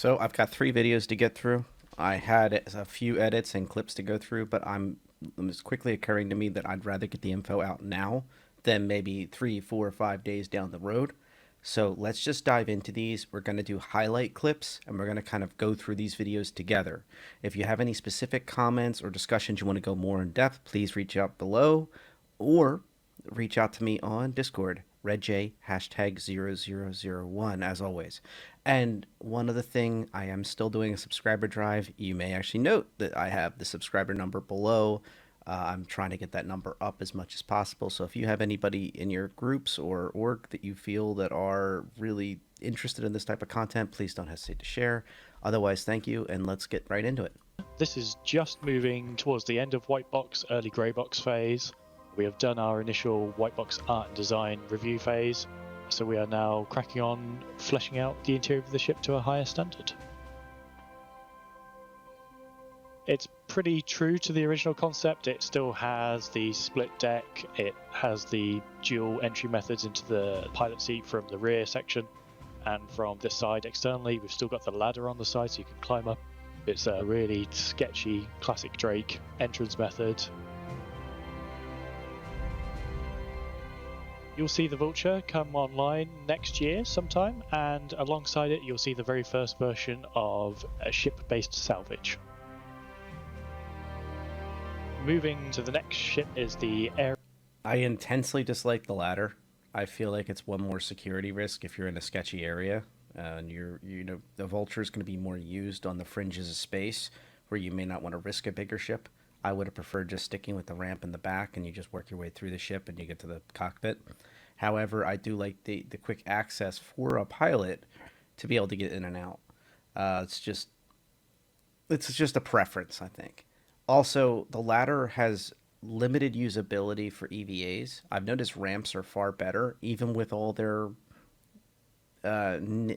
So I've got 3 videos to get through. I had a few edits and clips to go through, but it's quickly occurring to me that I'd rather get the info out now than maybe 3, 4, 5 days down the road. So let's just dive into these. We're going to do highlight clips and we're going to kind of go through these videos together. If you have any specific comments or discussions you want to go more in depth, please reach out below or reach out to me on Discord. RedJ #0001 as always. And one other thing, I am still doing a subscriber drive. You may actually note that I have the subscriber number below. I'm trying to get that number up as much as possible. So if you have anybody in your groups or org that you feel that are really interested in this type of content, please don't hesitate to share. Otherwise, thank you, and let's get right into it. This is just moving towards the end of white box, early grey box phase. We have done our initial white box art and design review phase, so we are now cracking on fleshing out the interior of the ship to a higher standard. It's pretty true to the original concept. It still has the split deck, it has the dual entry methods into the pilot seat from the rear section, and from this side externally we've still got the ladder on the side so you can climb up. It's a really sketchy classic Drake entrance method. You'll see the Vulture come online next year sometime, and alongside it you'll see the very first version of a ship-based salvage. Moving to the next ship is the Air. I intensely dislike the ladder. I feel like it's one more security risk if you're in a sketchy area, and the Vulture is going to be more used on the fringes of space where you may not want to risk a bigger ship. I would have preferred just sticking with the ramp in the back and you just work your way through the ship and you get to the cockpit. However, I do like the quick access for a pilot to be able to get in and out. It's just a preference, I think. Also, the ladder has limited usability for EVAs. I've noticed ramps are far better, even with all their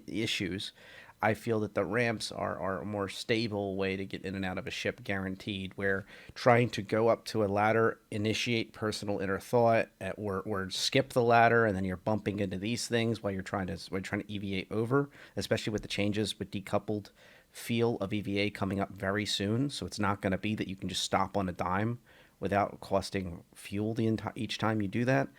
issues. I feel that the ramps are a more stable way to get in and out of a ship, guaranteed, where trying to go up to a ladder, initiate personal inner thought, or skip the ladder, and then you're bumping into these things while you're trying to EVA over, especially with the changes with decoupled feel of EVA coming up very soon. So it's not going to be that you can just stop on a dime without costing fuel each time you do that.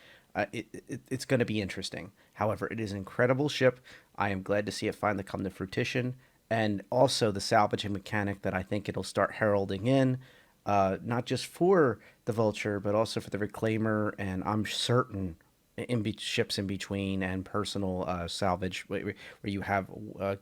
It's going to be interesting. However, it is an incredible ship. I am glad to see it finally come to fruition. And also the salvaging mechanic that I think it'll start heralding in, not just for the Vulture, but also for the Reclaimer, and I'm certain ships in between, and personal salvage where you have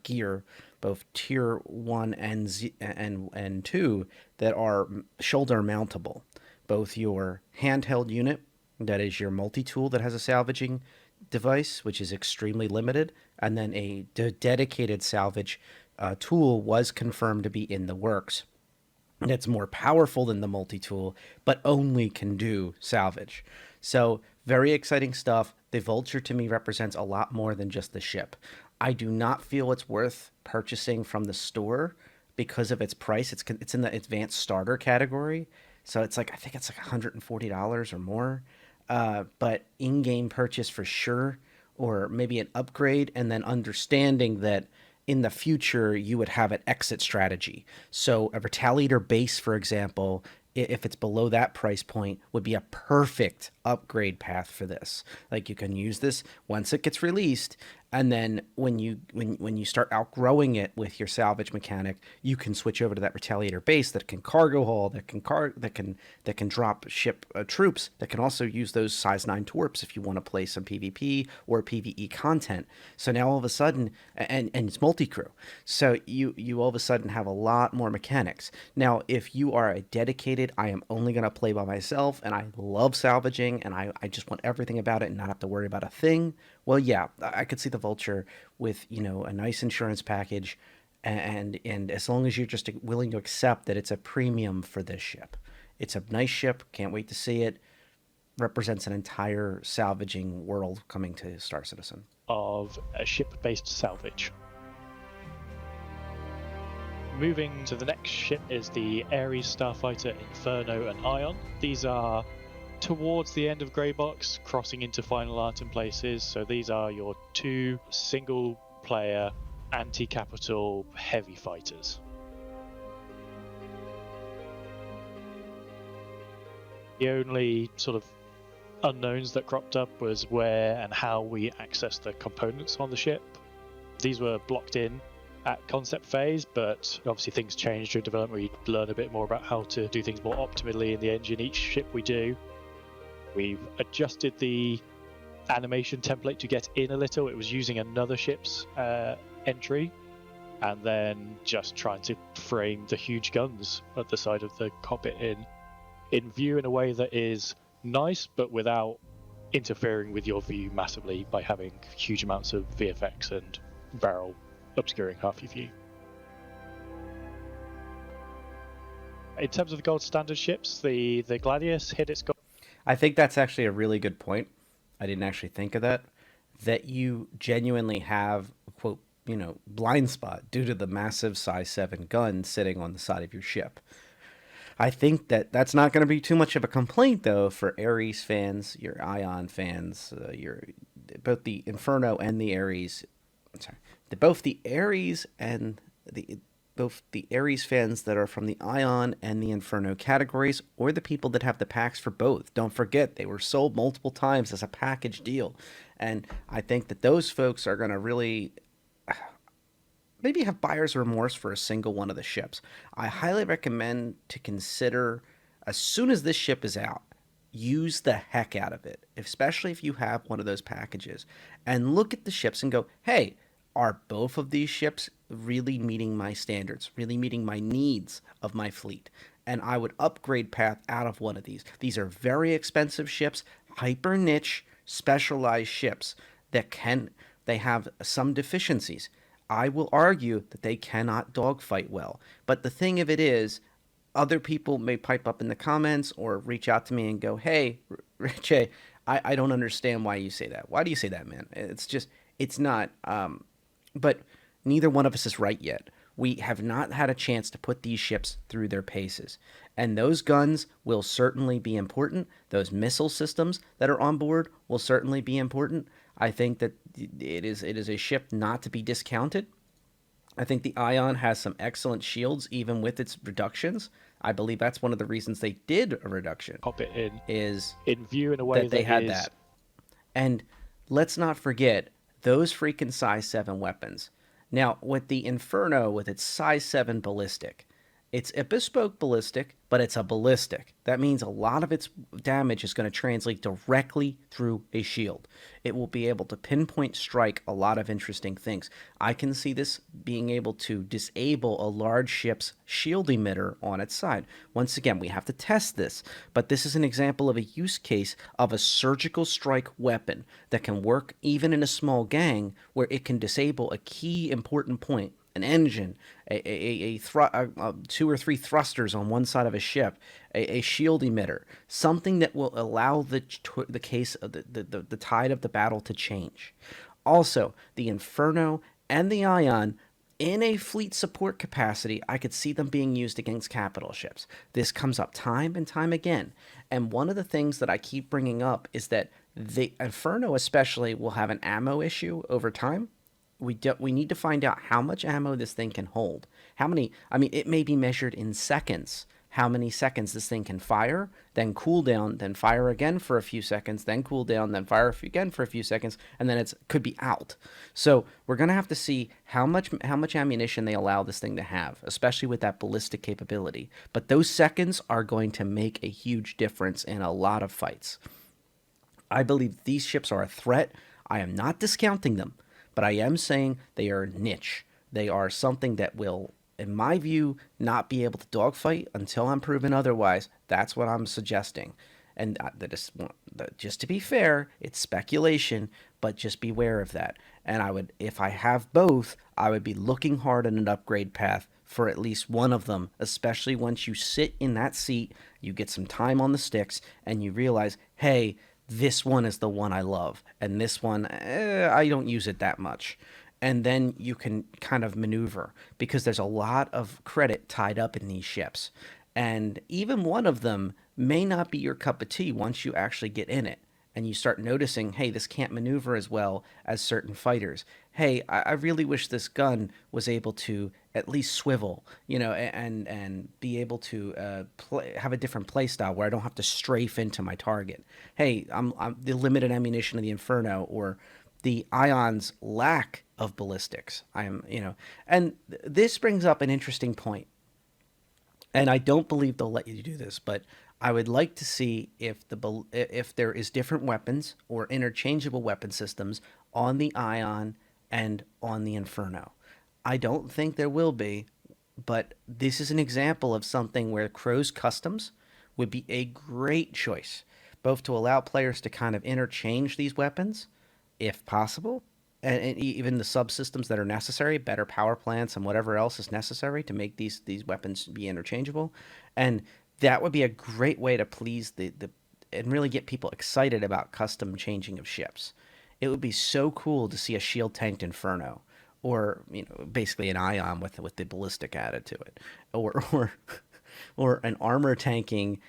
gear, both tier 1 and 2, that are shoulder mountable. Both your handheld unit, that is your multi-tool that has a salvaging device, which is extremely limited, and then a dedicated salvage tool was confirmed to be in the works. That's more powerful than the multi-tool, but only can do salvage. So very exciting stuff. The Vulture to me represents a lot more than just the ship. I do not feel it's worth purchasing from the store because of its price. It's in the advanced starter category, so it's like, I think it's like $140 or more. But in-game purchase for sure, or maybe an upgrade, and then understanding that in the future you would have an exit strategy. So a Retaliator base, for example, if it's below that price point, would be a perfect upgrade path for this. Like, you can use this once it gets released, and then when you start outgrowing it with your salvage mechanic, you can switch over to that Retaliator base that can cargo haul, that can drop ship troops, that can also use those size 9 torps if you want to play some PvP or PvE content. So now all of a sudden, and it's multi-crew, so you all of a sudden have a lot more mechanics. Now, if you are a dedicated, I am only going to play by myself and I love salvaging and I just want everything about it and not have to worry about a thing, well, yeah, I could see the Vulture with, a nice insurance package, and as long as you're just willing to accept that it's a premium for this ship. It's a nice ship, can't wait to see it. Represents an entire salvaging world coming to Star Citizen. Of a ship-based salvage. Moving to the next ship is the Ares Starfighter Inferno and Ion. These are towards the end of Grey Box, crossing into Final Art in places, so these are your 2 single player anti-capital heavy fighters. The only sort of unknowns that cropped up was where and how we access the components on the ship. These were blocked in at concept phase, but obviously things change during development. We learn a bit more about how to do things more optimally in the engine each ship we do. We've adjusted the animation template to get in a little. It was using another ship's entry, and then just trying to frame the huge guns at the side of the cockpit in view in a way that is nice, but without interfering with your view massively by having huge amounts of VFX and barrel obscuring half your view. In terms of the gold standard ships, the Gladius hit its goal. I think that's actually a really good point. I didn't actually think of that. That you genuinely have, quote, blind spot due to the massive size 7 gun sitting on the side of your ship. I think that's not going to be too much of a complaint, though, for Ares fans, your Ion fans, your both the Inferno and the Ares. Sorry, both the Ares and both the Ares fans that are from the Ion and the Inferno categories, or the people that have the packs for both. Don't forget, they were sold multiple times as a package deal. And I think that those folks are going to really maybe have buyer's remorse for a single one of the ships. I highly recommend to consider, as soon as this ship is out, use the heck out of it, especially if you have one of those packages, and look at the ships and go, hey, are both of these ships really meeting my standards, really meeting my needs of my fleet? And I would upgrade path out of one of these. These are very expensive ships, hyper niche, specialized ships they have some deficiencies. I will argue that they cannot dogfight well. But the thing of it is, other people may pipe up in the comments or reach out to me and go, hey, Richie, I don't understand why you say that. Why do you say that, man? It's not. But neither one of us is right yet. We have not had a chance to put these ships through their paces. And those guns will certainly be important. Those missile systems that are on board will certainly be important. I think that it is a ship not to be discounted. I think the Ion has some excellent shields, even with its reductions. I believe that's one of the reasons they did a reduction. Pop it in view in a way that they had that. And let's not forget those freaking size 7 weapons. Now, with the Inferno, with its size 7 ballistic, it's a bespoke ballistic, but it's a ballistic. That means a lot of its damage is going to translate directly through a shield. It will be able to pinpoint strike a lot of interesting things. I can see this being able to disable a large ship's shield emitter on its side. Once again, we have to test this, but this is an example of a use case of a surgical strike weapon that can work even in a small gang where it can disable a key important point. An engine, two or three thrusters on one side of a ship, a shield emitter, something that will allow the case of the tide of the battle to change. Also, the Inferno and the Ion, in a fleet support capacity, I could see them being used against capital ships. This comes up time and time again. And one of the things that I keep bringing up is that the Inferno especially will have an ammo issue over time. We need to find out how much ammo this thing can hold. How many, I mean, it may be measured in seconds, how many seconds this thing can fire, then cool down, then fire again for a few seconds, then cool down, then fire again for a few seconds, and then it could be out. So we're going to have to see how much ammunition they allow this thing to have, especially with that ballistic capability. But those seconds are going to make a huge difference in a lot of fights. I believe these ships are a threat. I am not discounting them. But I am saying they are niche. They are something that will, in my view, not be able to dogfight until I'm proven otherwise. That's what I'm suggesting. And just to be fair, it's speculation, but just beware of that. And if I have both, I would be looking hard at an upgrade path for at least one of them, especially once you sit in that seat, you get some time on the sticks, and you realize, hey, this one is the one I love, and this one, I don't use it that much. And then you can kind of maneuver, because there's a lot of credit tied up in these ships. And even one of them may not be your cup of tea once you actually get in it. and you start noticing, hey, this can't maneuver as well as certain fighters. Hey, I really wish this gun was able to at least swivel, and be able to have a different play style where I don't have to strafe into my target. Hey, I'm the limited ammunition of the Inferno, or the Ion's lack of ballistics. And this brings up an interesting point, and I don't believe they'll let you do this, but I would like to see if there is different weapons or interchangeable weapon systems on the Ion and on the Inferno. I don't think there will be, but this is an example of something where Crow's Customs would be a great choice, both to allow players to kind of interchange these weapons, if possible, and even the subsystems that are necessary, better power plants and whatever else is necessary to make these weapons be interchangeable. And that would be a great way to please the and really get people excited about custom changing of ships. It would be so cool to see a shield tanked Inferno, or basically an Ion with the ballistic added to it, or an armor tanking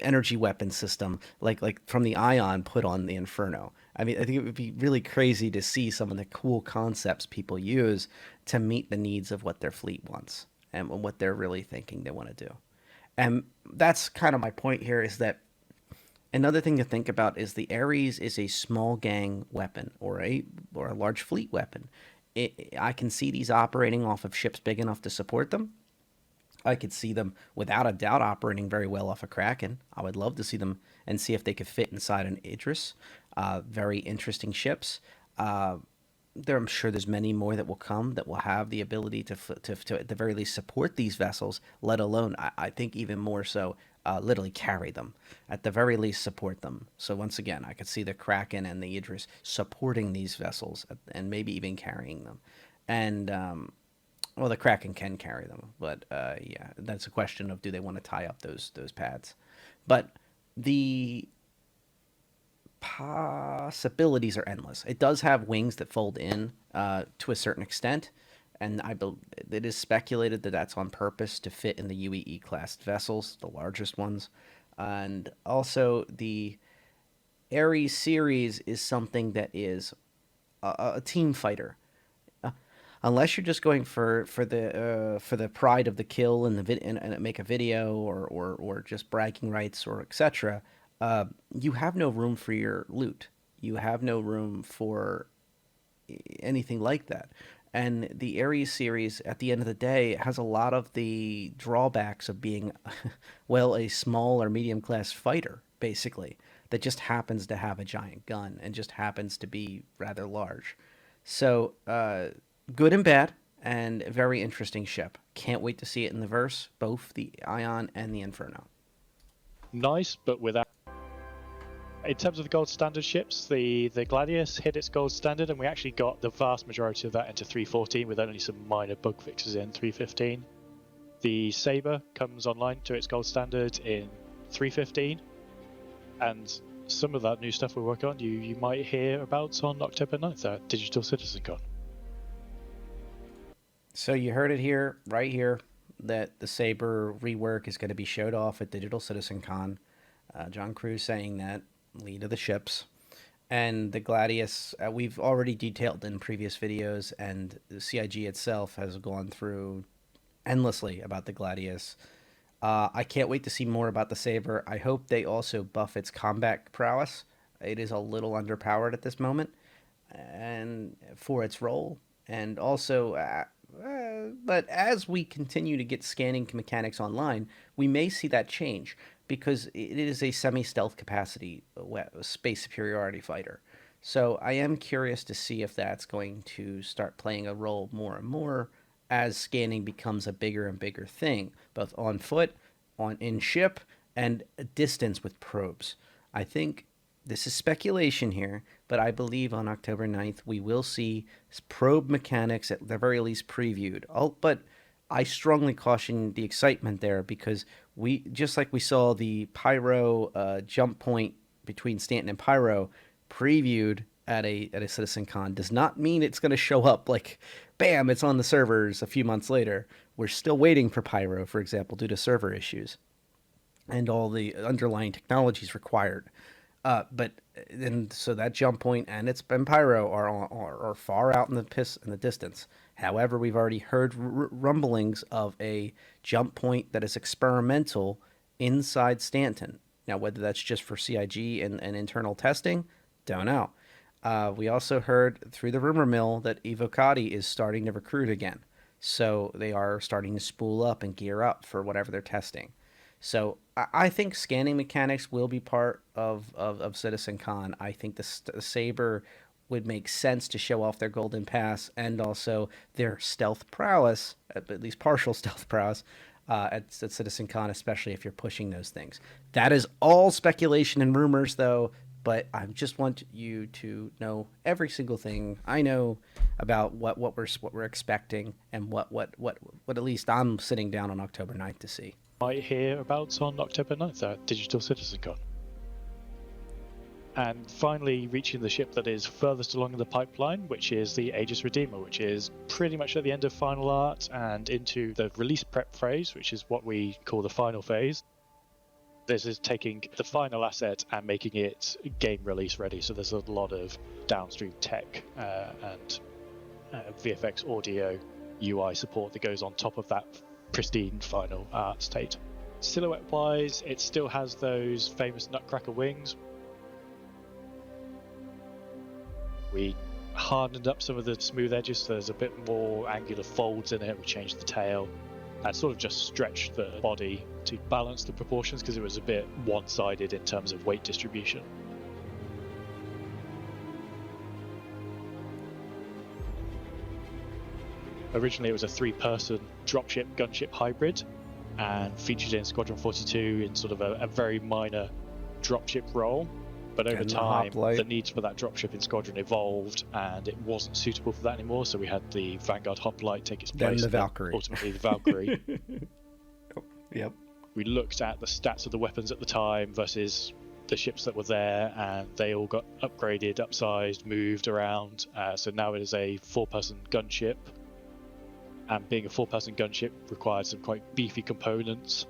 energy weapon system like from the Ion put on the Inferno. I mean, I think it would be really crazy to see some of the cool concepts people use to meet the needs of what their fleet wants and what they're really thinking they want to do. And that's kind of my point here, is that another thing to think about is the Ares is a small gang weapon, or a large fleet weapon. I can see these operating off of ships big enough to support them. I could see them without a doubt operating very well off a Kraken. I would love to see them and see if they could fit inside an Idris. Very interesting ships. I'm sure there's many more that will come that will have the ability to at the very least support these vessels, let alone, I think even more so, literally carry them. At the very least, support them. So once again, I could see the Kraken and the Idris supporting these vessels and maybe even carrying them. And well, the Kraken can carry them, but yeah, that's a question of, do they want to tie up those pads? But the possibilities are endless. It does have wings that fold in to a certain extent, and it is speculated that that's on purpose to fit in the UEE class vessels, the largest ones. And also, the Ares series is something that is a team fighter. Unless you're just going for the pride of the kill and and make a video, or just bragging rights, or etc., you have no room for your loot. You have no room for anything like that. And the Ares series, at the end of the day, has a lot of the drawbacks of being, well, a small or medium class fighter, basically, that just happens to have a giant gun and just happens to be rather large. So, good and bad, and a very interesting ship. Can't wait to see it in the verse, both the Ion and the Inferno. Nice, but without. In terms of the gold standard ships, the Gladius hit its gold standard, and we actually got the vast majority of that into 3.14 with only some minor bug fixes in 3.15. The Sabre comes online to its gold standard in 3.15, and some of that new stuff we're working on you might hear about on October 9th at Digital Citizen Con. So you heard it here, right here, that the Sabre rework is going to be showed off at Digital Citizen Con. John Cruz saying that, lead of the ships. And the Gladius, we've already detailed in previous videos, and the CIG itself has gone through endlessly about the Gladius. I can't wait to see more about the Sabre. I hope they also buff its combat prowess. It is a little underpowered at this moment, and for its role. And also, but as we continue to get scanning mechanics online, we may see that change, because it is a semi-stealth capacity space superiority fighter. So I am curious to see if that's going to start playing a role more and more as scanning becomes a bigger and bigger thing, both on foot, in ship, and distance with probes. I think this is speculation here, but I believe on October 9th we will see probe mechanics at the very least previewed. But I strongly caution the excitement there, because just like we saw the Pyro jump point between Stanton and Pyro previewed at a Citizen Con does not mean it's going to show up like, bam, it's on the servers a few months later. We're still waiting for Pyro, for example, due to server issues and all the underlying technologies required. But and so that jump point and its and pyro are far out in the distance. However, we've already heard rumblings of a jump point that is experimental inside Stanton. Now, whether that's just for CIG and internal testing, don't know. We also heard through the rumor mill that Evocati is starting to recruit again. So they are starting to spool up and gear up for whatever they're testing. So I think scanning mechanics will be part of Citizen Con. I think the Sabre would make sense to show off their Golden Pass and also their stealth prowess, at least partial stealth prowess, at Citizen Con, especially if you're pushing those things. That is all speculation and rumors, though. But I just want you to know every single thing I know about what we're expecting and what at least I'm sitting down on October 9th to see. Might hear about on October 9th at Digital CitizenCon. And finally reaching the ship that is furthest along in the pipeline, which is the Aegis Redeemer, which is pretty much at the end of final art and into the release prep phase, which is what we call the final phase. This is taking the final asset and making it game release ready, so there's a lot of downstream tech and VFX audio UI support that goes on top of that pristine final art state. Silhouette wise, it still has those famous nutcracker wings. We hardened up some of the smooth edges, so there's a bit more angular folds in it. We changed the tail and sort of just stretched the body to balance the proportions because it was a bit one-sided in terms of weight distribution. Originally it was a 3-person dropship gunship hybrid and featured in Squadron 42 in sort of a very minor dropship role. But over time, the needs for that dropship in Squadron evolved, and it wasn't suitable for that anymore. So we had the Vanguard Hoplite take its place. Then the Valkyrie. Ultimately, the Valkyrie. Yep. We looked at the stats of the weapons at the time versus the ships that were there, and they all got upgraded, upsized, moved around. So now it is a 4-person gunship. And being a 4-person gunship required some quite beefy components.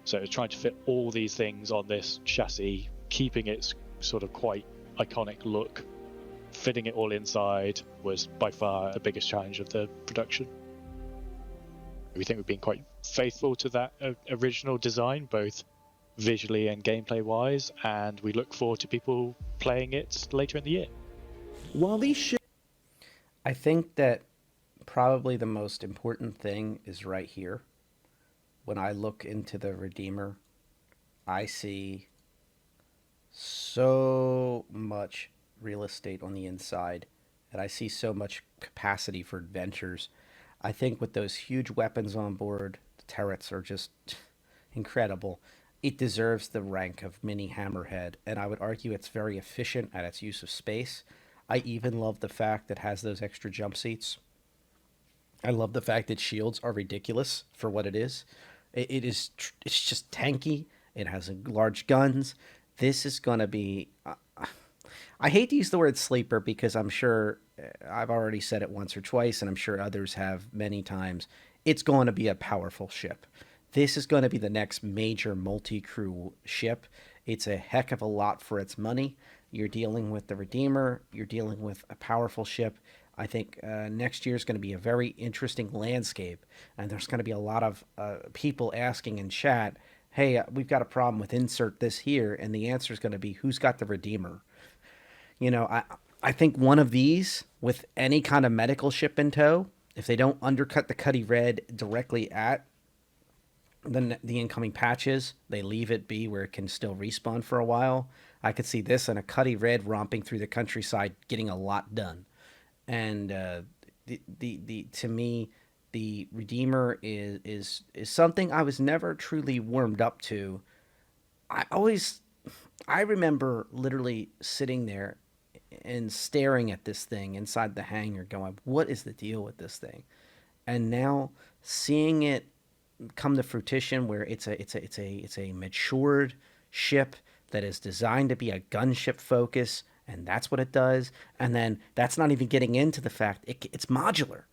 So trying to fit all these things on this chassis, keeping its sort of quite iconic look, fitting it all inside was by far the biggest challenge of the production. We think we've been quite faithful to that original design, both visually and gameplay wise, and we look forward to people playing it later in the year. While these I think that probably the most important thing is right here. When I look into the Redeemer, I see so much real estate on the inside, and I see so much capacity for adventures. I think with those huge weapons on board, the turrets are just incredible. It deserves the rank of mini Hammerhead, and I would argue it's very efficient at its use of space. I even love the fact that it has those extra jump seats. I love the fact that shields are ridiculous for what it is. It's just tanky. It has large guns. This is going to be... I hate to use the word sleeper because I'm sure I've already said it once or twice, and I'm sure others have many times. It's going to be a powerful ship. This is going to be the next major multi-crew ship. It's a heck of a lot for its money. You're dealing with the Redeemer. You're dealing with a powerful ship. I think next year is going to be a very interesting landscape, and there's going to be a lot of people asking in chat, hey, we've got a problem with insert this here, and the answer is going to be, who's got the Redeemer? You know, I think one of these, with any kind of medical ship in tow, if they don't undercut the Cuddy Red directly at the incoming patches, they leave it be where it can still respawn for a while. I could see this and a Cuddy Red romping through the countryside, getting a lot done. And to me, the Redeemer is something I was never truly warmed up to. I remember literally sitting there and staring at this thing inside the hangar going, what is the deal with this thing? And now seeing it come to fruition where it's a matured ship that is designed to be a gunship focus, and that's what it does. And then that's not even getting into the fact it's modular.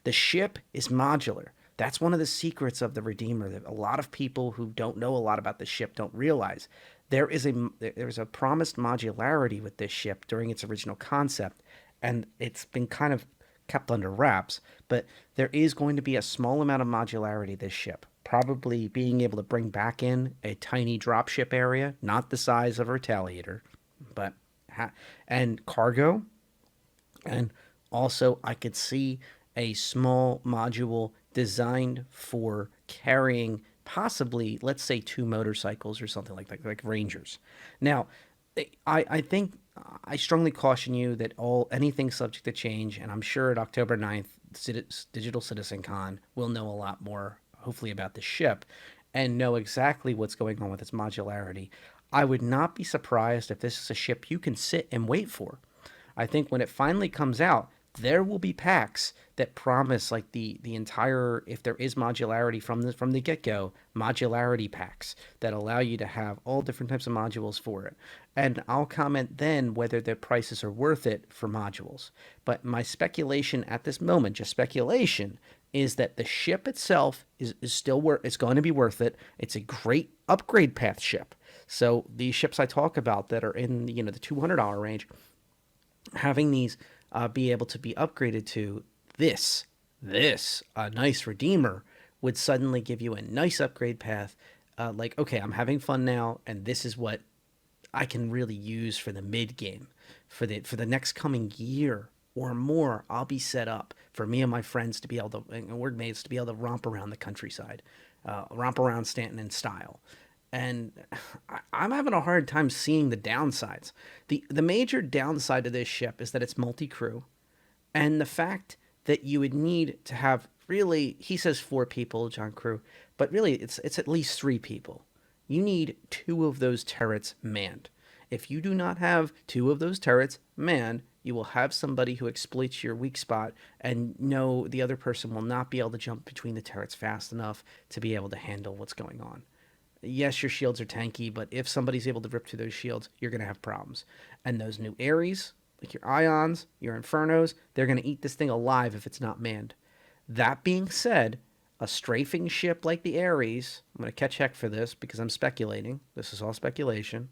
The ship is modular. That's one of the secrets of the Redeemer that a lot of people who don't know a lot about the ship don't realize. There's a promised modularity with this ship during its original concept, and it's been kind of kept under wraps, but there is going to be a small amount of modularity this ship. Probably being able to bring back in a tiny dropship area, not the size of a Retaliator, but and cargo, and also I could see a small module designed for carrying possibly, let's say, 2 motorcycles or something like Rangers. Now, I think I strongly caution you that anything's subject to change, and I'm sure at October 9th, Digital Citizen Con will know a lot more, hopefully, about the ship and know exactly what's going on with its modularity. I would not be surprised if this is a ship you can sit and wait for. I think when it finally comes out, there will be packs that promise like the entire, if there is modularity from the get-go, modularity packs that allow you to have all different types of modules for it. And I'll comment then whether the prices are worth it for modules. But my speculation at this moment, just speculation, is that the ship itself is still it's going to be worth it. It's a great upgrade path ship. So these ships I talk about that are in the $200 range, having these be able to be upgraded to this a nice Redeemer would suddenly give you a nice upgrade path. Like, okay, I'm having fun now, and this is what I can really use for the mid game, for the next coming year or more. I'll be set up for me and my friends to be able to, and word mates to be able to romp around the countryside, romp around Stanton in style. And I'm having a hard time seeing the downsides. The major downside of this ship is that it's multi-crew, and the fact that you would need to have, really, he says 4 people, John Crew, but really it's at least 3 people. You need 2 of those turrets manned. If you do not have 2 of those turrets manned, you will have somebody who exploits your weak spot, and no, the other person will not be able to jump between the turrets fast enough to be able to handle what's going on. Yes, your shields are tanky, but if somebody's able to rip through those shields, you're going to have problems. And those new Ares, like your Ions, your Infernos, they're going to eat this thing alive if it's not manned. That being said, a strafing ship like the Ares, I'm going to catch heck for this because I'm speculating. This is all speculation.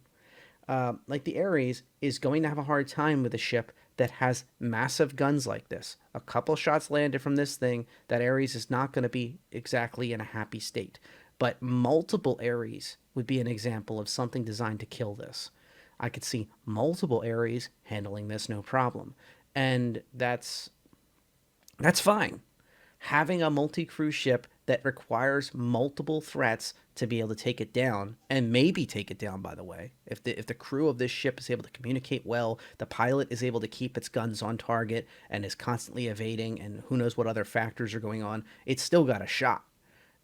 Like the Ares is going to have a hard time with a ship that has massive guns like this. A couple shots landed from this thing, that Ares is not going to be exactly in a happy state. But multiple Ares would be an example of something designed to kill this. I could see multiple Ares handling this no problem. And that's fine. Having a multi-crew ship that requires multiple threats to be able to take it down, and maybe take it down, by the way, if the crew of this ship is able to communicate well, the pilot is able to keep its guns on target and is constantly evading, and who knows what other factors are going on, it's still got a shot.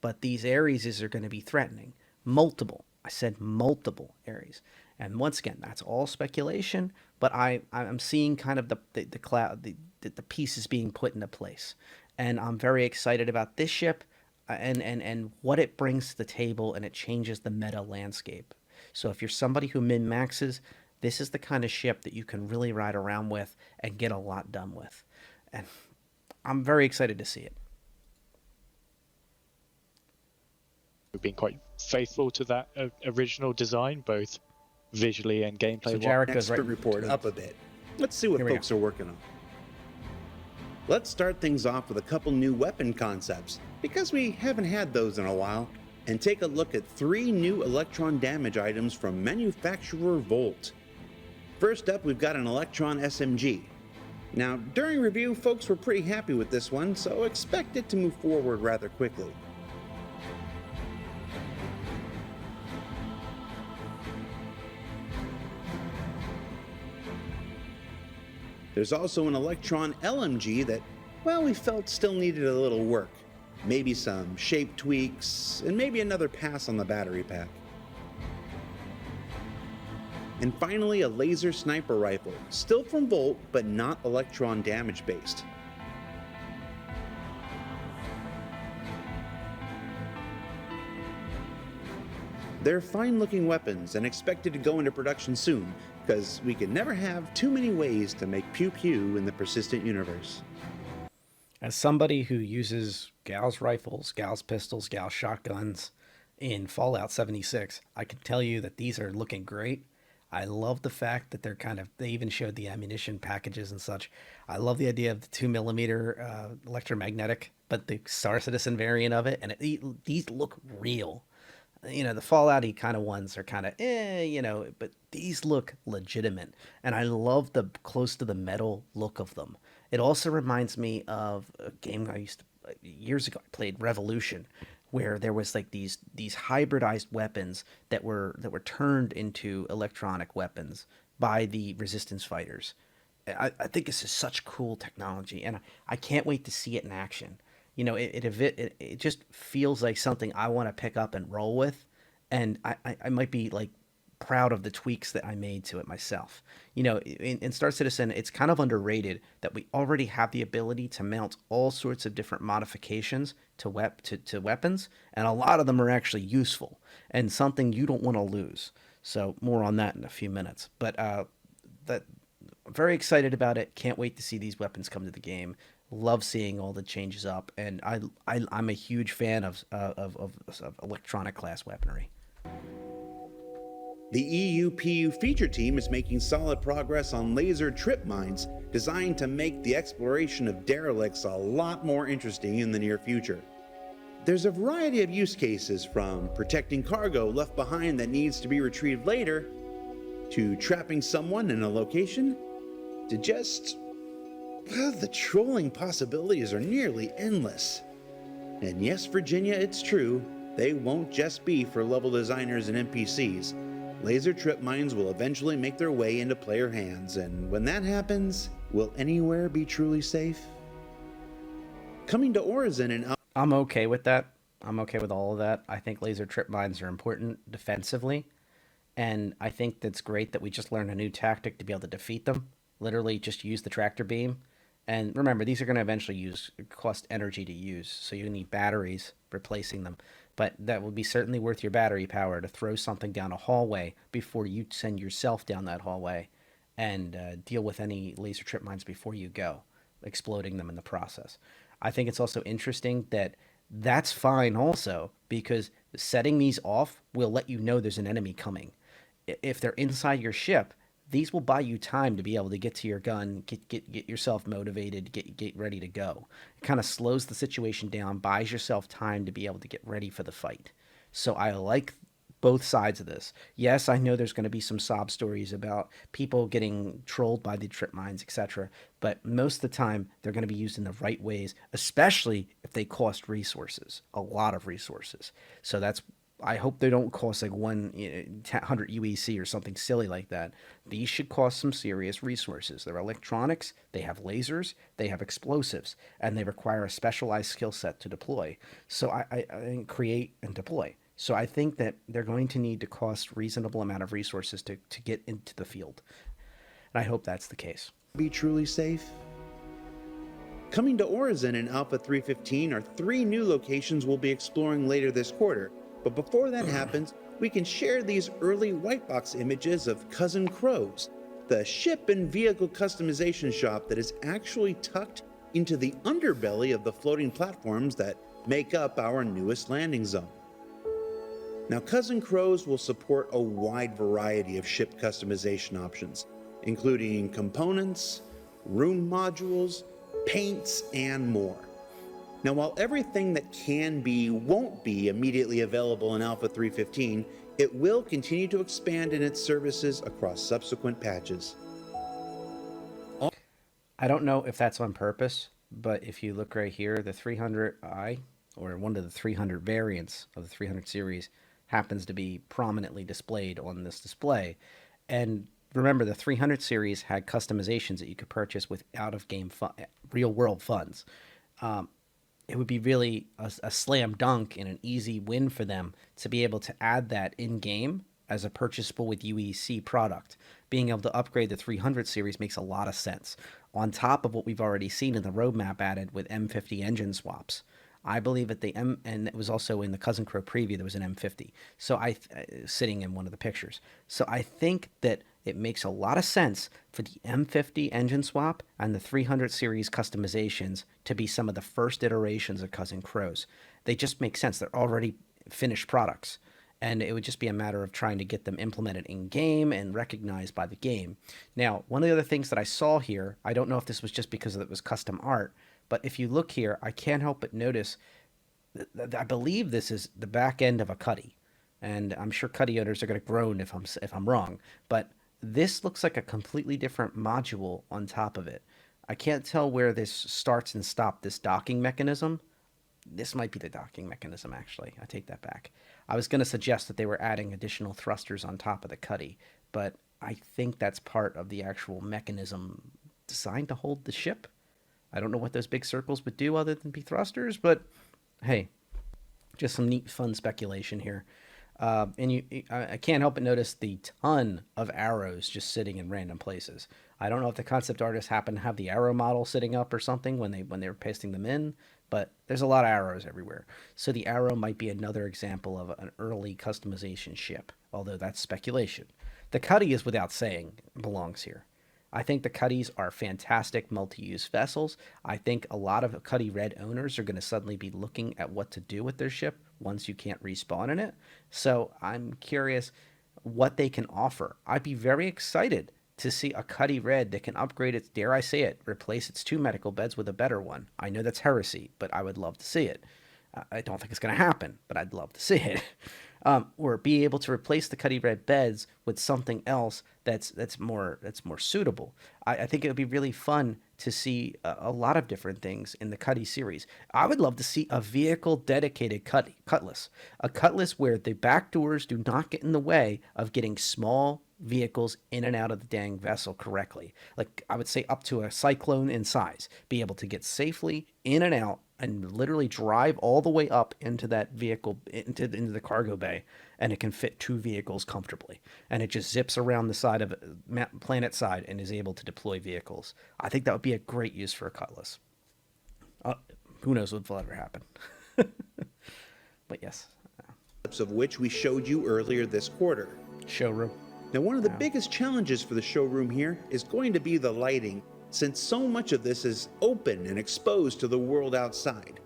But these Areses are going to be threatening. Multiple. I said multiple Ares. And once again, that's all speculation, but I'm seeing kind of the pieces being put into place. And I'm very excited about this ship and what it brings to the table, and it changes the meta landscape. So if you're somebody who min-maxes, this is the kind of ship that you can really ride around with and get a lot done with. And I'm very excited to see it. We've been quite faithful to that original design, both visually and gameplay. So Jared goes Expert right report up a bit. Let's see what folks are working on. Let's start things off with a couple new weapon concepts, because we haven't had those in a while, and take a look at 3 new electron damage items from manufacturer Volt. First up, we've got an Electron SMG. Now, during review, folks were pretty happy with this one, so expect it to move forward rather quickly. There's also an Electron LMG that, well, we felt still needed a little work. Maybe some shape tweaks, and maybe another pass on the battery pack. And finally, a laser sniper rifle, still from Volt, but not electron damage based. They're fine looking weapons and expected to go into production soon, because we can never have too many ways to make pew pew in the persistent universe. As somebody who uses Gauss rifles, Gauss pistols, Gauss shotguns in Fallout 76, I can tell you that these are looking great. I love the fact that they even showed the ammunition packages and such. I love the idea of the 2 millimeter electromagnetic, but the Star Citizen variant of it, and these look real. The Fallout-y kind of ones are kind of but these look legitimate, and I love the close to the metal look of them. It also reminds me of a game I used to years ago. I played Revolution, where there was like these hybridized weapons that were turned into electronic weapons by the resistance fighters. I think this is such cool technology, and I can't wait to see it in action. It just feels like something I want to pick up and roll with, and I might be like proud of the tweaks that I made to it myself. In Star Citizen, it's kind of underrated that we already have the ability to mount all sorts of different modifications to weapons, and a lot of them are actually useful and something you don't want to lose. So more on that in a few minutes. But that I'm very excited about it. Can't wait to see these weapons come to the game. Love seeing all the changes up, and I'm a huge fan of electronic class weaponry. The EUPU feature team is making solid progress on laser trip mines designed to make the exploration of derelicts a lot more interesting in the near future. There's a variety of use cases, from protecting cargo left behind that needs to be retrieved later, to trapping someone in a location, to just, well, the trolling possibilities are nearly endless. And yes, Virginia, it's true, they won't just be for level designers and NPCs. Laser trip mines will eventually make their way into player hands, and when that happens, will anywhere be truly safe? Coming to Origin and I'm okay with that. I'm okay with all of that. I think laser trip mines are important defensively, and I think that's great that we just learned a new tactic to be able to defeat them. Literally, just use the tractor beam. And remember, these are going to eventually cost energy to use, so you need batteries replacing them. But that will be certainly worth your battery power to throw something down a hallway before you send yourself down that hallway, and deal with any laser trip mines before you go, exploding them in the process. I think it's also interesting that that's fine also, because setting these off will let you know there's an enemy coming. If they're inside your ship, these will buy you time to be able to get to your gun, get yourself motivated, get ready to go. It kind of slows the situation down, buys yourself time to be able to get ready for the fight. So I like both sides of this. Yes, I know there's going to be some sob stories about people getting trolled by the trip mines, etc. But most of the time, they're going to be used in the right ways, especially if they cost resources, a lot of resources. So I hope they don't cost like 100 UEC or something silly like that. These should cost some serious resources. They're electronics, they have lasers, they have explosives, and they require a specialized skill set to deploy. So I create and deploy. So I think that they're going to need to cost reasonable amount of resources to get into the field. And I hope that's the case. be truly safe? Coming to Origin in Alpha 3.15 are 3 new locations we'll be exploring later this quarter. But before that happens, we can share these early white box images of Cousin Crows, the ship and vehicle customization shop that is actually tucked into the underbelly of the floating platforms that make up our newest landing zone. Now, Cousin Crows will support a wide variety of ship customization options, including components, room modules, paints, and more. Now, while everything that can be won't be immediately available in Alpha 3.15, it will continue to expand in its services across subsequent patches. I don't know if that's on purpose, but if you look right here, the 300i, or one of the 300 variants of the 300 series, happens to be prominently displayed on this display. And remember, the 300 series had customizations that you could purchase with out-of-game real-world funds. It would be really a slam dunk and an easy win for them to be able to add that in-game as a purchasable with UEC product. Being able to upgrade the 300 series makes a lot of sense, on top of what we've already seen in the roadmap added with M50 engine swaps. I believe that and it was also in the Cousin Crow preview, there was an M50. So sitting in one of the pictures. So I think that it makes a lot of sense for the M50 engine swap and the 300 series customizations to be some of the first iterations of Cousin Crows. They just make sense. They're already finished products, and it would just be a matter of trying to get them implemented in game and recognized by the game. Now, one of the other things that I saw here, I don't know if this was just because it was custom art, but if you look here, I can't help but notice I believe this is the back end of a Cuddy, and I'm sure Cuddy owners are going to groan if I'm wrong, but this looks like a completely different module on top of it. I can't tell where this starts and stops this docking mechanism. This might be the docking mechanism, actually. I take that back. I was going to suggest that they were adding additional thrusters on top of the Cuddy, but I think that's part of the actual mechanism designed to hold the ship. I don't know what those big circles would do other than be thrusters, but hey, just some neat, fun speculation here. I can't help but notice the ton of arrows just sitting in random places. I don't know if the concept artists happen to have the arrow model sitting up or something when they were pasting them in, but there's a lot of arrows everywhere. So the arrow might be another example of an early customization ship, although that's speculation. The Cuddy is without saying belongs here. I think the Cuddies are fantastic multi-use vessels. I think a lot of Cuddy Red owners are going to suddenly be looking at what to do with their ship once you can't respawn in it. So I'm curious what they can offer. I'd be very excited to see a Cuddy Red that can upgrade its, dare I say it, replace its 2 medical beds with a better one. I know that's heresy, but I would love to see it. I don't think it's going to happen, but I'd love to see it. Or be able to replace the Cuddy Red beds with something else that's more suitable. I think it would be really fun to see a lot of different things in the Cuddy series. I would love to see a vehicle dedicated cutlass, a cutlass where the back doors do not get in the way of getting small vehicles in and out of the dang vessel correctly. Like, I would say up to a Cyclone in size, be able to get safely in and out and literally drive all the way up into that vehicle, into the cargo bay, and it can fit 2 vehicles comfortably. And it just zips around the side of planet side and is able to deploy vehicles. I think that would be a great use for a cutlass. Who knows what will ever happen. But yes. Of which we showed you earlier this quarter. Showroom. Now, one of the biggest challenges for the showroom here is going to be the lighting, since so much of this is open and exposed to the world outside.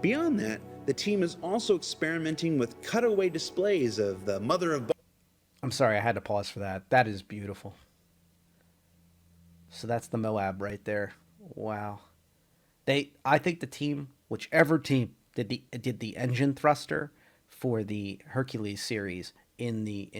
Beyond that, the team is also experimenting with cutaway displays of the Mother of... I'm sorry, I had to pause for that. That is beautiful. So that's the Moab right there. Wow. I think the team, whichever team did the engine thruster for the Hercules series in the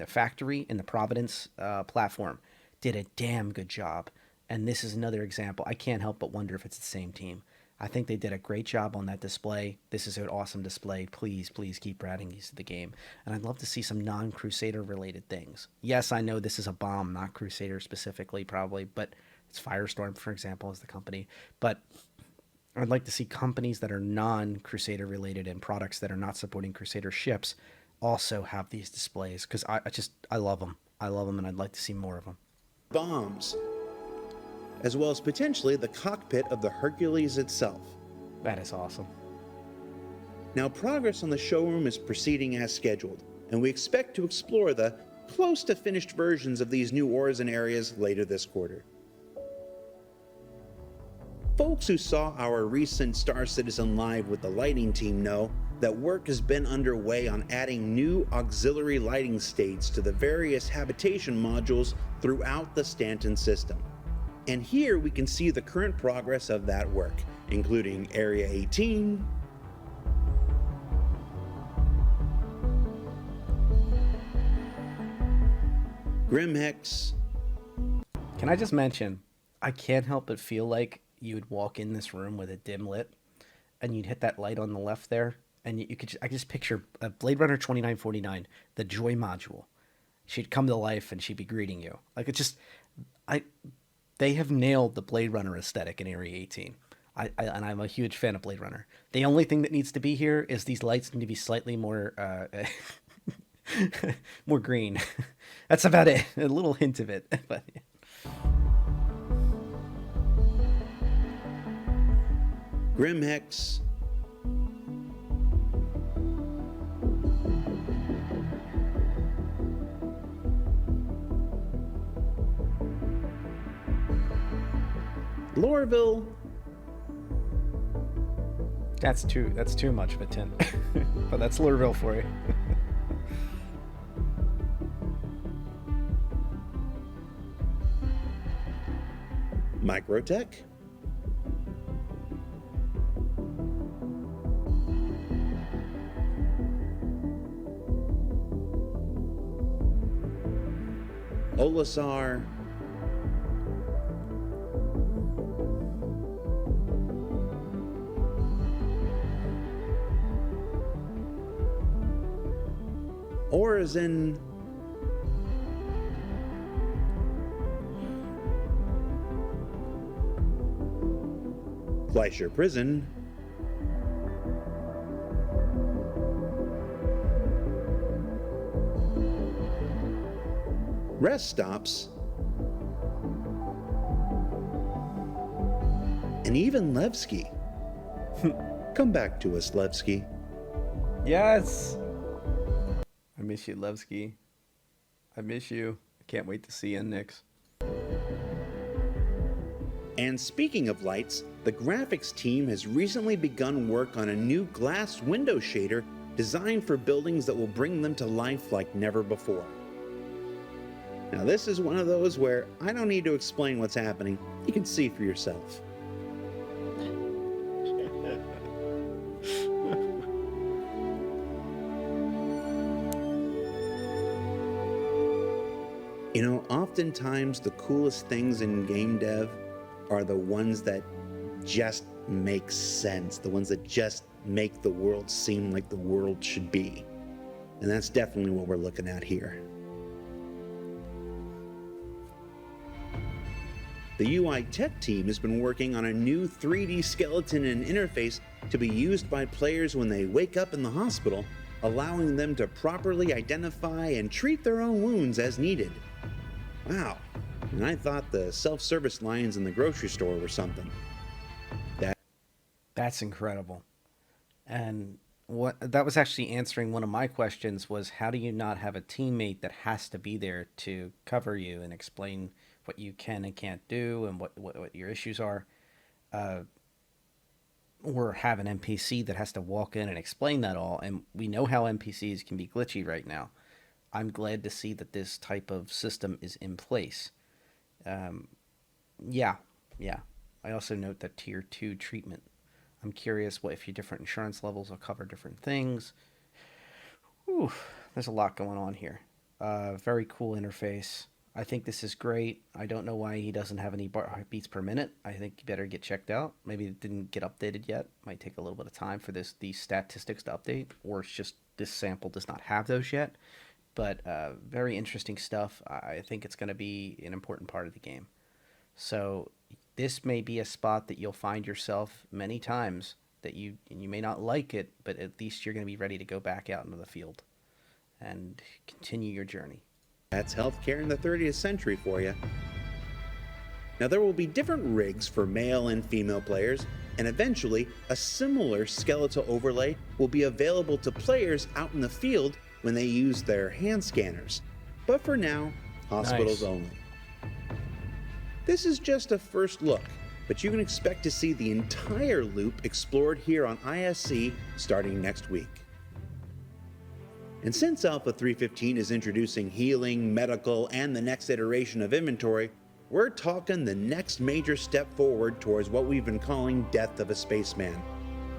factory, in the Providence platform, did a damn good job. And this is another example. I can't help but wonder if it's the same team. I think they did a great job on that display. This is an awesome display. Please keep adding these to the game. And I'd love to see some non-Crusader related things. Yes, I know this is a bomb, not Crusader specifically probably, but it's Firestorm, for example, is the company. But I'd like to see companies that are non-Crusader related and products that are not supporting Crusader ships also have these displays, because I love them. I love them, and I'd like to see more of them. Bombs, as well as potentially the cockpit of the Hercules itself. That is awesome. Now, progress on the showroom is proceeding as scheduled, and we expect to explore the close to finished versions of these new ores and areas later this quarter. Folks who saw our recent Star Citizen Live with the lighting team know that work has been underway on adding new auxiliary lighting states to the various habitation modules throughout the Stanton system. And here we can see the current progress of that work, including Area 18, Grimhex. Can I just mention, I can't help but feel like you would walk in this room with it dim lit, and you'd hit that light on the left there, and I just picture Blade Runner 2949, the Joy module. She'd come to life and she'd be greeting you. Like, they have nailed the Blade Runner aesthetic in Area 18. And I'm a huge fan of Blade Runner. The only thing that needs to be here is these lights need to be slightly more more green. That's about it. A little hint of it. But yeah. Grimhex, Lorville. That's too much of a tint. But that's Lurville for you. Microtech. Olisar. Orizon. Fleischer Prison. Rest stops. And even Levski. Come back to us, Levski. Yes. I miss you, Levski. I miss you. I can't wait to see you, Nix. And speaking of lights, the graphics team has recently begun work on a new glass window shader designed for buildings that will bring them to life like never before. Now this is one of those where I don't need to explain what's happening. You can see for yourself. You know, oftentimes the coolest things in game dev are the ones that just make sense, the ones that just make the world seem like the world should be. And that's definitely what we're looking at here. The UI tech team has been working on a new 3D skeleton and interface to be used by players when they wake up in the hospital, allowing them to properly identify and treat their own wounds as needed. Wow, and I thought the self-service lines in the grocery store were something. That's incredible. And what that was actually answering one of my questions was, how do you not have a teammate that has to be there to cover you and explain what you can and can't do and what your issues are, or have an NPC that has to walk in and explain that all. And we know how NPCs can be glitchy right now. I'm glad to see that this type of system is in place. Yeah. I also note that tier 2 treatment. I'm curious what if your different insurance levels will cover different things. Whew, there's a lot going on here. Very cool interface. I think this is great. I don't know why he doesn't have any beats per minute. I think you better get checked out. Maybe it didn't get updated yet. Might take a little bit of time for these statistics to update, or it's just this sample does not have those yet. But very interesting stuff. I think it's going to be an important part of the game. So this may be a spot that you'll find yourself many times that you may not like it, but at least you're going to be ready to go back out into the field and continue your journey. That's healthcare in the 30th century for you. Now there will be different rigs for male and female players, and eventually a similar skeletal overlay will be available to players out in the field when they use their hand scanners. But for now, hospitals only. This is just a first look, but you can expect to see the entire loop explored here on ISC starting next week. And since Alpha 3.15 is introducing healing, medical, and the next iteration of inventory, we're talking the next major step forward towards what we've been calling Death of a Spaceman.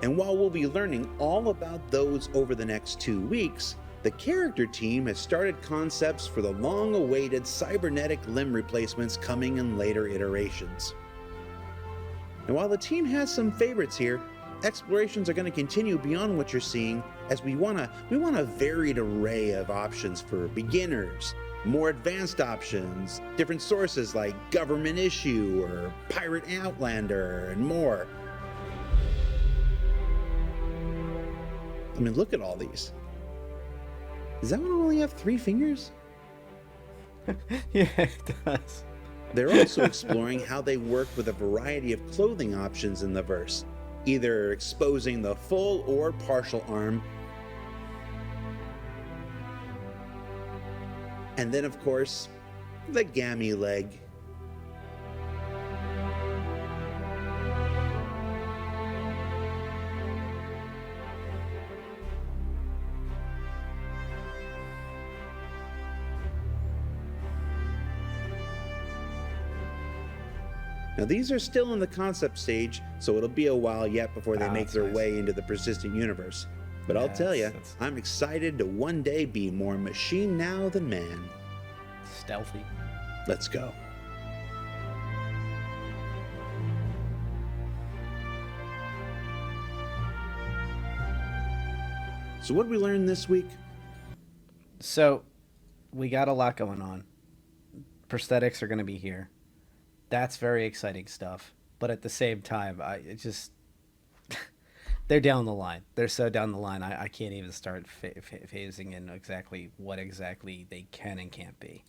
And while we'll be learning all about those over the next 2 weeks, the character team has started concepts for the long-awaited cybernetic limb replacements coming in later iterations. And while the team has some favorites here, explorations are going to continue beyond what you're seeing, as we want a varied array of options for beginners, more advanced options, different sources like government issue or pirate outlander, and more. I mean, look at all these. Does that one only have 3 fingers? Yeah, it does. They're also exploring how they work with a variety of clothing options in the verse, either exposing the full or partial arm. And then, of course, the gammy leg. Now, these are still in the concept stage, so it'll be a while yet before they make their way into the persistent universe. But I'll tell you, I'm excited to one day be more machine now than man. Stealthy. Let's go. So what did we learn this week? So we got a lot going on. Prosthetics are going to be here. That's very exciting stuff. But at the same time, they're down the line. They're so down the line. I can't even start phasing in exactly what exactly they can and can't be.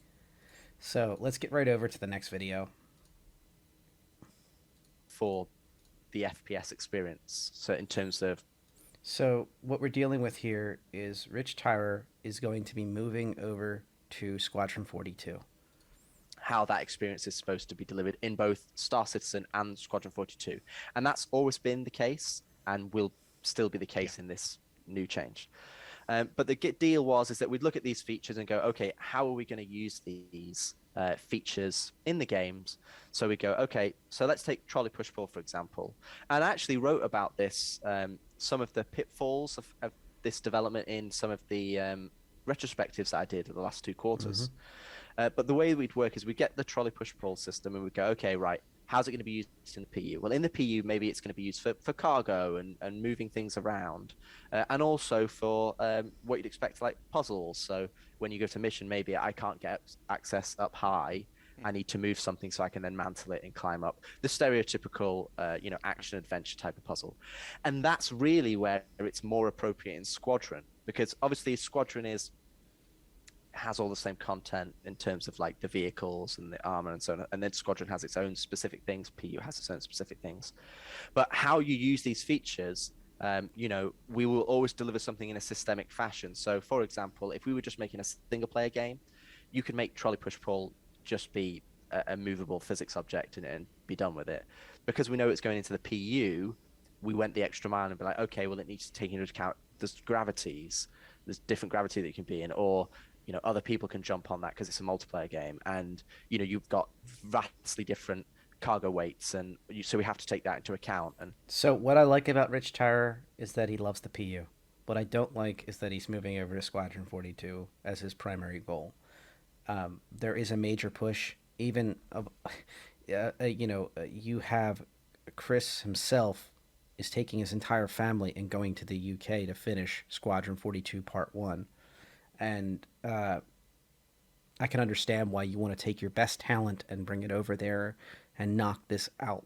So let's get right over to the next video. For the FPS experience. So in terms of... So what we're dealing with here is Rich Tyrer is going to be moving over to Squadron 42. How that experience is supposed to be delivered in both Star Citizen and Squadron 42. And that's always been the case and will still be the case in this new change. But the deal is that we'd look at these features and go, okay, how are we going to use these features in the games? So we go, okay, so let's take trolley push-pull, for example. And I actually wrote about this, some of the pitfalls of this development in some of the retrospectives that I did in the last 2 quarters. But the way we'd work is we get the trolley push-pull system and we go, okay, right, how's it going to be used in the PU? Well, in the PU, maybe it's going to be used for cargo and moving things around, and also for what you'd expect, like puzzles. So when you go to mission, maybe I can't get access up high. I need to move something so I can then mantle it and climb up. The stereotypical, action adventure type of puzzle. And that's really where it's more appropriate in Squadron, because obviously Squadron has all the same content in terms of like the vehicles and the armor and so on, and then Squadron has its own specific things, PU has its own specific things. But how you use these features, we will always deliver something in a systemic fashion. So for example, if we were just making a single player game, you could make trolley push pull just be a movable physics object and be done with it. Because we know it's going into the PU, we went the extra mile and be like, okay, well, it needs to take into account there's different gravity that you can be in, or other people can jump on that because it's a multiplayer game, and you've got vastly different cargo weights, and so we have to take that into account. And so what I like about Rich Tyrer is that he loves the PU. What I don't like is that he's moving over to Squadron 42 as his primary goal. There is a major push, even you have Chris himself is taking his entire family and going to the UK to finish Squadron 42 Part 1. And I can understand why you want to take your best talent and bring it over there and knock this out.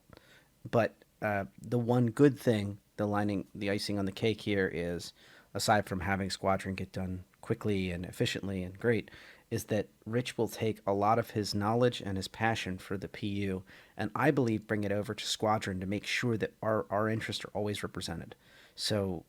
But the one good thing, the icing on the cake here is, aside from having Squadron get done quickly and efficiently and great, is that Rich will take a lot of his knowledge and his passion for the PU, and I believe bring it over to Squadron to make sure that our interests are always represented. So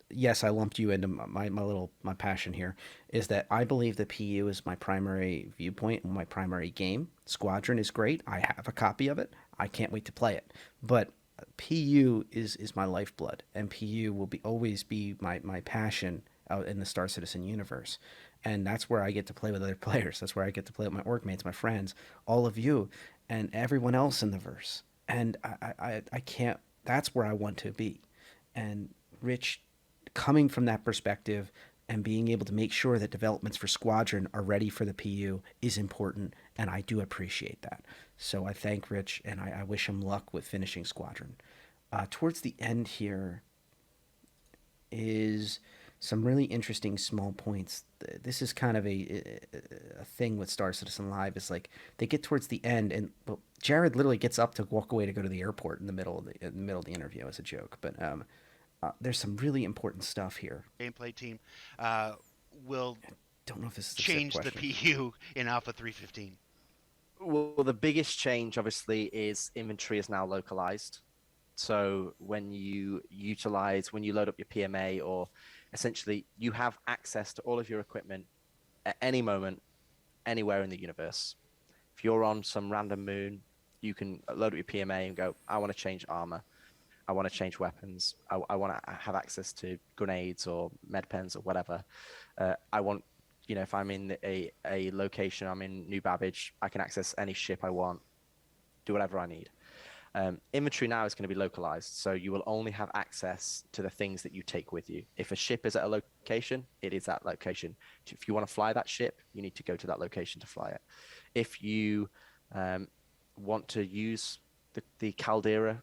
yes, I lumped you into my passion here, is that I believe the PU is my primary viewpoint and my primary game. Squadron is great. I have a copy of it. I can't wait to play it. But PU is my lifeblood, and PU will always be my passion out in the Star Citizen universe. And that's where I get to play with other players. That's where I get to play with my workmates, my friends, all of you, and everyone else in the verse. And I can't, that's where I want to be. And Rich, coming from that perspective and being able to make sure that developments for Squadron are ready for the PU is important, and I do appreciate that. So I thank Rich, and I wish him luck with finishing Squadron. Towards the end here is some really interesting small points. This is kind of a thing with Star Citizen Live, is like they get towards the end, and Jared literally gets up to walk away to go to the airport in the middle of the interview as a joke. But there's some really important stuff here. Gameplay team will don't know if this is change the PU in Alpha 315. Well, the biggest change, obviously, is inventory is now localized. So when you load up your PMA, or essentially you have access to all of your equipment at any moment, anywhere in the universe. If you're on some random moon, you can load up your PMA and go, I want to change armor. I want to change weapons. I want to have access to grenades or med pens or whatever. I want, if I'm in a location, I'm in New Babbage, I can access any ship I want, do whatever I need. Inventory now is going to be localized, so you will only have access to the things that you take with you. If a ship is at a location, it is that location. If you want to fly that ship, you need to go to that location to fly it. If you want to use the Caldera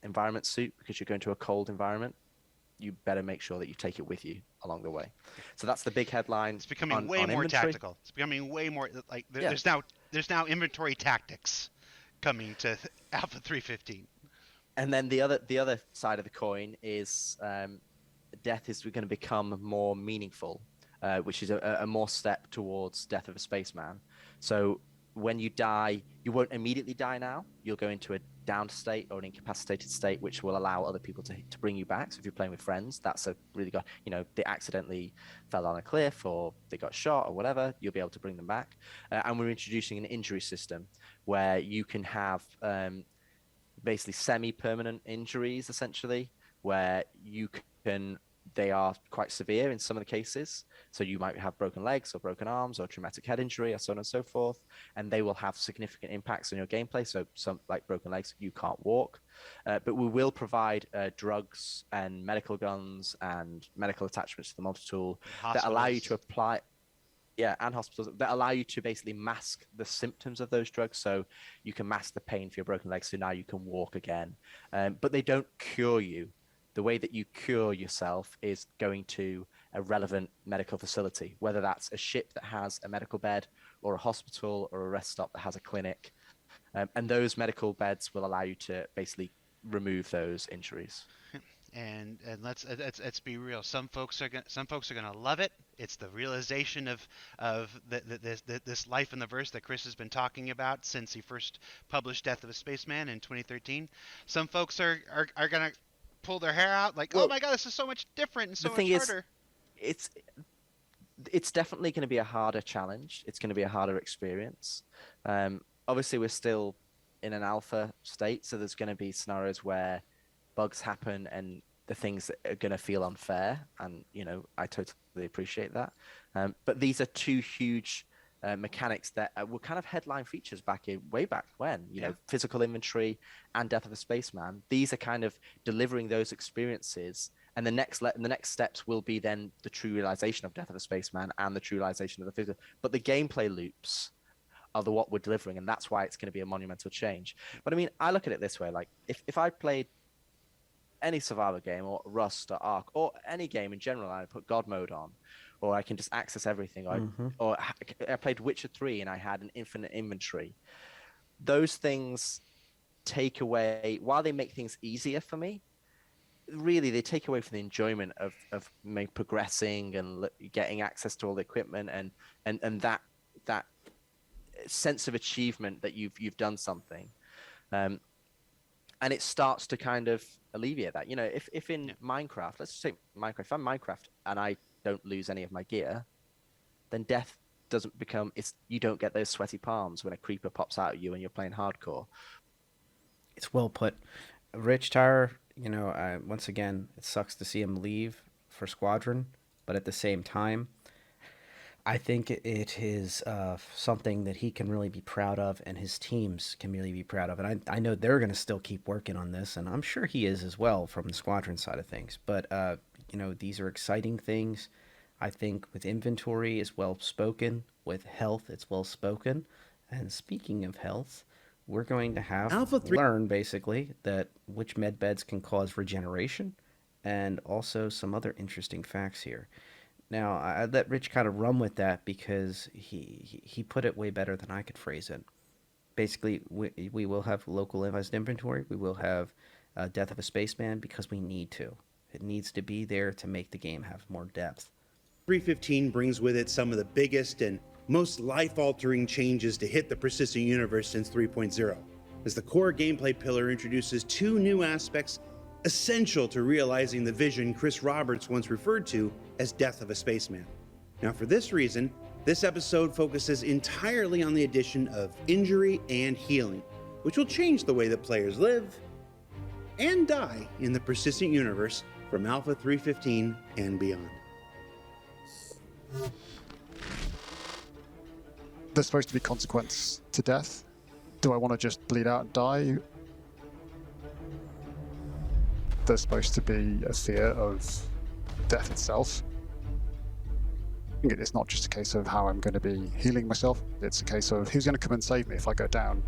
environment suit because you're going to a cold environment, you better make sure that you take it with you along the way. So that's the big headline. It's becoming on way more inventory. tactical. It's becoming way more like there's now inventory tactics coming to Alpha 315. And then the other side of the coin is death is going to become more meaningful, which is a more step towards Death of a Spaceman. So when you die, you won't immediately die now. You'll go into a downed state or an incapacitated state, which will allow other people to bring you back. So if you're playing with friends, that's a really good, they accidentally fell on a cliff or they got shot or whatever, you'll be able to bring them back. And we're introducing an injury system where you can have basically semi-permanent injuries, essentially, where they are quite severe in some of the cases. So you might have broken legs or broken arms or traumatic head injury or so on and so forth, and they will have significant impacts on your gameplay. So some, like broken legs, you can't walk. But we will provide drugs and medical guns and medical attachments to the multi-tool that allow you to apply... Yeah, and hospitals that allow you to basically mask the symptoms of those drugs. So you can mask the pain for your broken legs, so now you can walk again. But they don't cure you. The way that you cure yourself is going to a relevant medical facility, whether that's a ship that has a medical bed or a hospital or a rest stop that has a clinic. And those medical beds will allow you to basically remove those injuries. And let's be real. Some folks are gonna love it. It's the realization of this life in the verse that Chris has been talking about since he first published Death of a Spaceman in 2013. Some folks are gonna pull their hair out like, oh my god, this is so much different and so much harder. It's definitely going to be a harder challenge. It's going to be a harder experience. Obviously, we're still in an alpha state, so there's going to be scenarios where bugs happen and the things that are going to feel unfair, and I totally appreciate that. But these are two huge mechanics that were kind of headline features way back when, physical inventory and Death of a Spaceman. These are kind of delivering those experiences, and the next steps will be then the true realization of Death of a Spaceman and the true realization of the physical. But the gameplay loops are what we're delivering, and that's why it's going to be a monumental change. But I mean, I look at it this way: like if I played any survival game or Rust or Ark or any game in general, I put God mode on, or I can just access everything, or I played Witcher 3 and I had an infinite inventory. Those things take away, while they make things easier for me, really they take away from the enjoyment of progressing and getting access to all the equipment and that sense of achievement that you've done something. And it starts to kind of alleviate that. If in Minecraft, let's just say Minecraft, if I'm Minecraft and I don't lose any of my gear, then death doesn't become, you don't get those sweaty palms when a creeper pops out at you and you're playing hardcore. It's well put. Rich, Tyrer, once again, it sucks to see him leave for Squadron, but at the same time, I think it is something that he can really be proud of and his teams can really be proud of. And I know they're going to still keep working on this, and I'm sure he is as well from the Squadron side of things. But, these are exciting things. I think with inventory, it's well spoken. With health, it's well spoken. And speaking of health, we're going to have learn, basically, that which med beds can cause regeneration and also some other interesting facts here. Now, I let Rich kind of run with that because he put it way better than I could phrase it. Basically, we will have localized inventory. We will have Death of a Spaceman because we need to. It needs to be there to make the game have more depth. 315 brings with it some of the biggest and most life-altering changes to hit the persistent universe since 3.0, as the core gameplay pillar introduces two new aspects essential to realizing the vision Chris Roberts once referred to as Death of a Spaceman. Now, for this reason, this episode focuses entirely on the addition of injury and healing, which will change the way that players live and die in the persistent universe from Alpha 315 and beyond. There's supposed to be consequence to death. Do I want to just bleed out and die? there's supposed to be a fear of death itself. It's not just a case of how I'm going to be healing myself, it's a case of who's going to come and save me if I go down.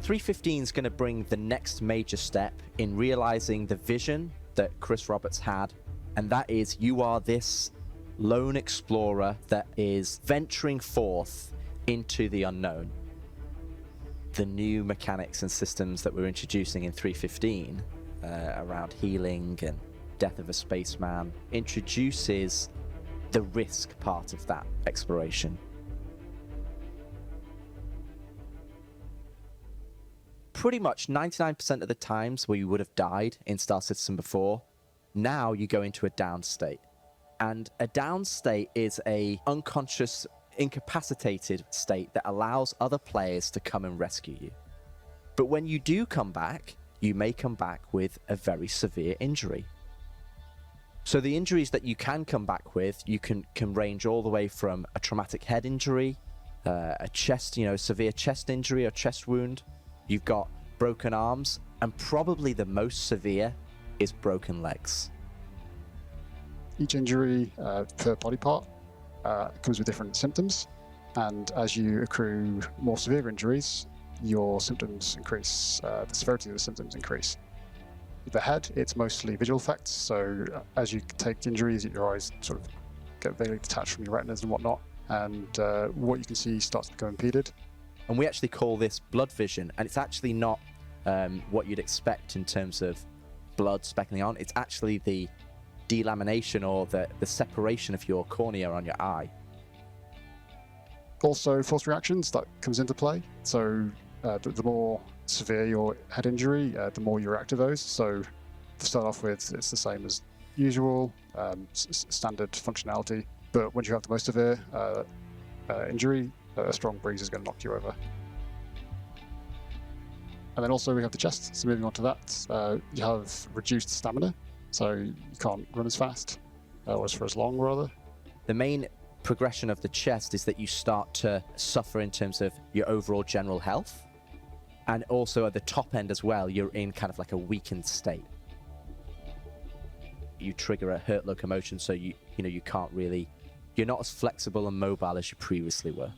315 is going to bring the next major step in realizing the vision that Chris Roberts had, and that is you are this lone explorer that is venturing forth into the unknown. The new mechanics and systems that we're introducing in 315 around healing and death of a spaceman introduces the risk part of that exploration. Pretty much 99% of the times where you would have died in Star Citizen before, now you go into a down state. And a down state is a unconscious, incapacitated state that allows other players to come and rescue you. But when you do come back, you may come back with a very severe injury. So the injuries that you can come back with, you can range all the way from a traumatic head injury, a chest, severe chest injury or chest wound. You've got broken arms, and probably the most severe is broken legs. Each injury per body part comes with different symptoms, and as you accrue more severe injuries, your symptoms increase, the severity of the symptoms increase. With the head, it's mostly visual effects, so as you take injuries, your eyes sort of get vaguely detached from your retinas and whatnot, and what you can see starts to become impeded. And we actually call this blood vision, and it's actually not what you'd expect in terms of blood speckling on. It's actually the delamination or the separation of your cornea on your eye. Also, force reactions, that comes into play. So the more severe your head injury, the more you react to those. So to start off with, it's the same as usual, standard functionality. But once you have the most severe injury, a strong breeze is going to knock you over. And then also we have the chest, so moving on to that, you have reduced stamina, so you can't run as fast, or for as long rather. The main progression of the chest is that you start to suffer in terms of your overall general health, and also at the top end as well, you're in kind of like a weakened state. You trigger a hurt locomotion, so you can't really, you're not as flexible and mobile as you previously were.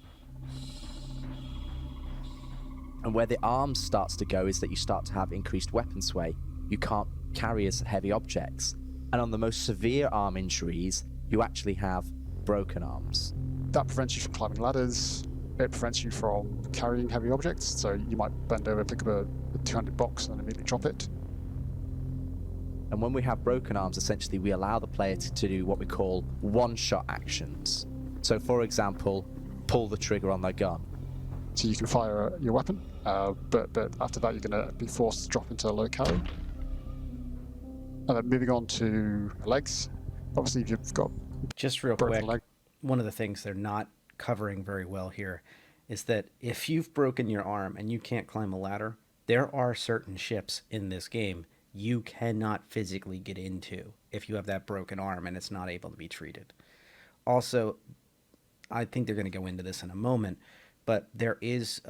And where the arms starts to go is that you start to have increased weapon sway. You can't carry as heavy objects. And on the most severe arm injuries, you actually have broken arms. That prevents you from climbing ladders. It prevents you from carrying heavy objects. So you might bend over, pick up a 200 box and then immediately drop it. And when we have broken arms, essentially we allow the player to do what we call one-shot actions. So for example, pull the trigger on their gun. So you can fire your weapon, but after that you're going to be forced to drop into a low carry. And then moving on to legs. Obviously, if you've got just real broken quick, leg, one of the things they're not covering very well here is that if you've broken your arm and you can't climb a ladder, there are certain ships in this game you cannot physically get into if you have that broken arm and it's not able to be treated. Also, I think they're going to go into this in a moment, but there is,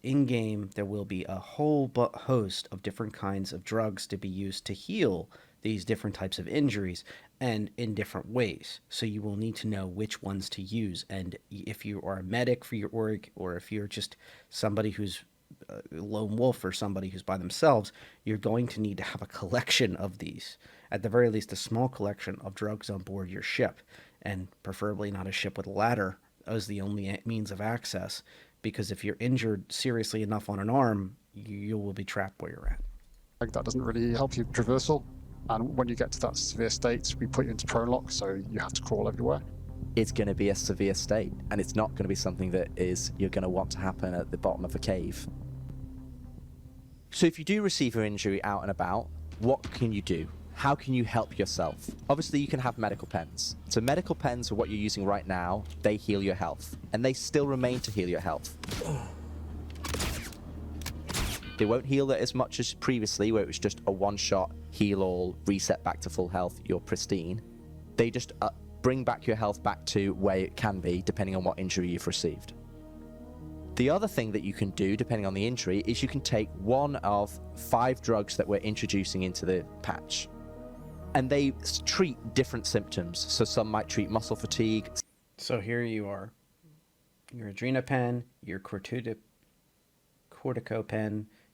in-game, there will be a whole host of different kinds of drugs to be used to heal these different types of injuries, and in different ways. So you will need to know which ones to use, and if you are a medic for your org, or if you're just somebody who's a lone wolf or somebody who's by themselves, you're going to need to have a collection of these. At the very least, a small collection of drugs on board your ship, and preferably not a ship with a ladder as the only means of access, because if you're injured seriously enough on an arm, you will be trapped where you're at. like that doesn't really help you traversal. And when you get to that severe state, we put you into prone lock, so you have to crawl everywhere. It's going to be a severe state, and it's not going to be something that you're going to want to happen at the bottom of a cave. So if you do receive an injury out and about, what can you do? How can you help yourself? Obviously, you can have medical pens. So medical pens are what you're using right now. They heal your health, and they still remain to heal your health. They won't heal it as much as previously, where it was just a one-shot, heal all, reset back to full health, you're pristine. They just bring back your health back to where it can be, depending on what injury you've received. The other thing that you can do, depending on the injury, is you can take one of 5 drugs that we're introducing into the patch. And they treat different symptoms. So some might treat muscle fatigue. So here you are. Your Adrenopen, your corticopen,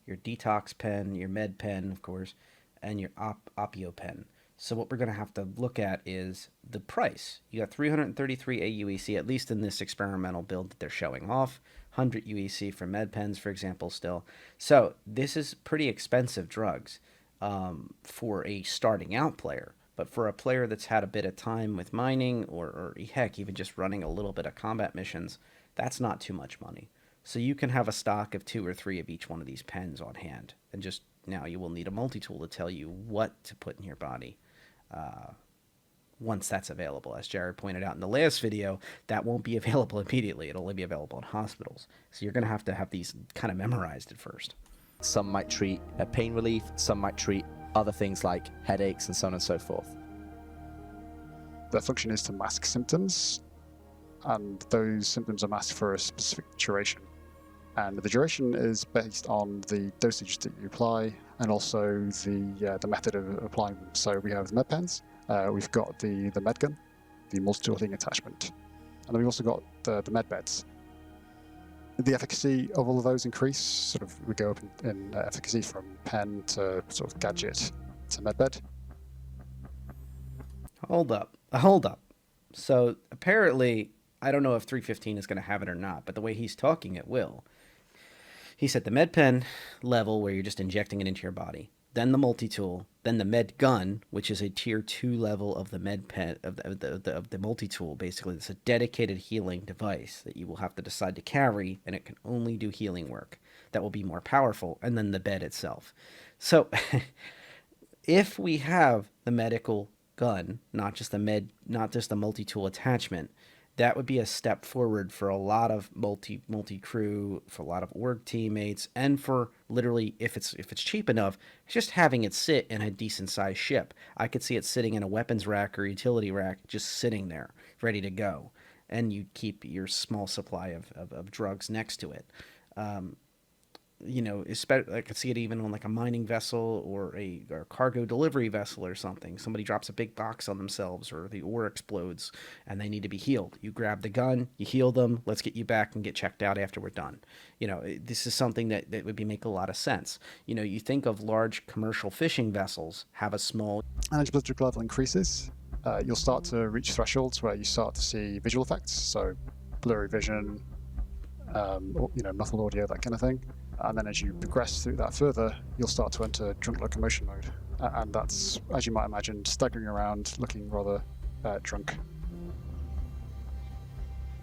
your detox pen, your med pen, of course, and your opiopen. So what we're going to have to look at is the price. You got 333 AUEC, at least in this experimental build that they're showing off. 100 UEC for med pens, for example, still. So this is pretty expensive drugs for a starting out player. But for a player that's had a bit of time with mining or heck, even just running a little bit of combat missions, that's not too much money. So you can have a stock of 2 or 3 of each one of these pens on hand. And just now you will need a multi-tool to tell you what to put in your body once that's available. As Jared pointed out in the last video, that won't be available immediately. It'll only be available in hospitals. So you're going to have these kind of memorized at first. Some might treat pain relief, some might treat other things like headaches and so on and so forth. Their function is to mask symptoms, and those symptoms are masked for a specific duration. And the duration is based on the dosage that you apply and also the method of applying them. So we have the med pens, we've got the med gun, the multi-tool healing attachment, and then we've also got the med beds. The efficacy of all of those increase. Sort of we go up in efficacy from pen to sort of gadget to med bed. Hold up. So apparently, I don't know if 315 is going to have it or not, but the way he's talking, it will. He said the med pen level, where you're just injecting it into your body, then the multi-tool, then the med gun, which is a tier 2 level of the med pen of the multi-tool. Basically, it's a dedicated healing device that you will have to decide to carry, and it can only do healing work. That will be more powerful, and then the bed itself. So, if we have the medical gun, not just the multi-tool attachment, that would be a step forward for a lot of multi-crew, for a lot of org teammates, and for literally, if it's cheap enough, just having it sit in a decent sized ship. I could see it sitting in a weapons rack or utility rack, just sitting there, ready to go. And you keep your small supply of drugs next to it. I could see it even on like a mining vessel or a cargo delivery vessel or something. Somebody drops a big box on themselves or the ore explodes and they need to be healed. You grab the gun, you heal them, let's get you back and get checked out after we're done. This is something that would make a lot of sense. You think of large commercial fishing vessels have a small... And as blood drug level increases, you'll start to reach thresholds where you start to see visual effects, so blurry vision, muffled audio, that kind of thing. And then as you progress through that further, you'll start to enter drunk locomotion mode. And that's, as you might imagine, staggering around, looking rather drunk.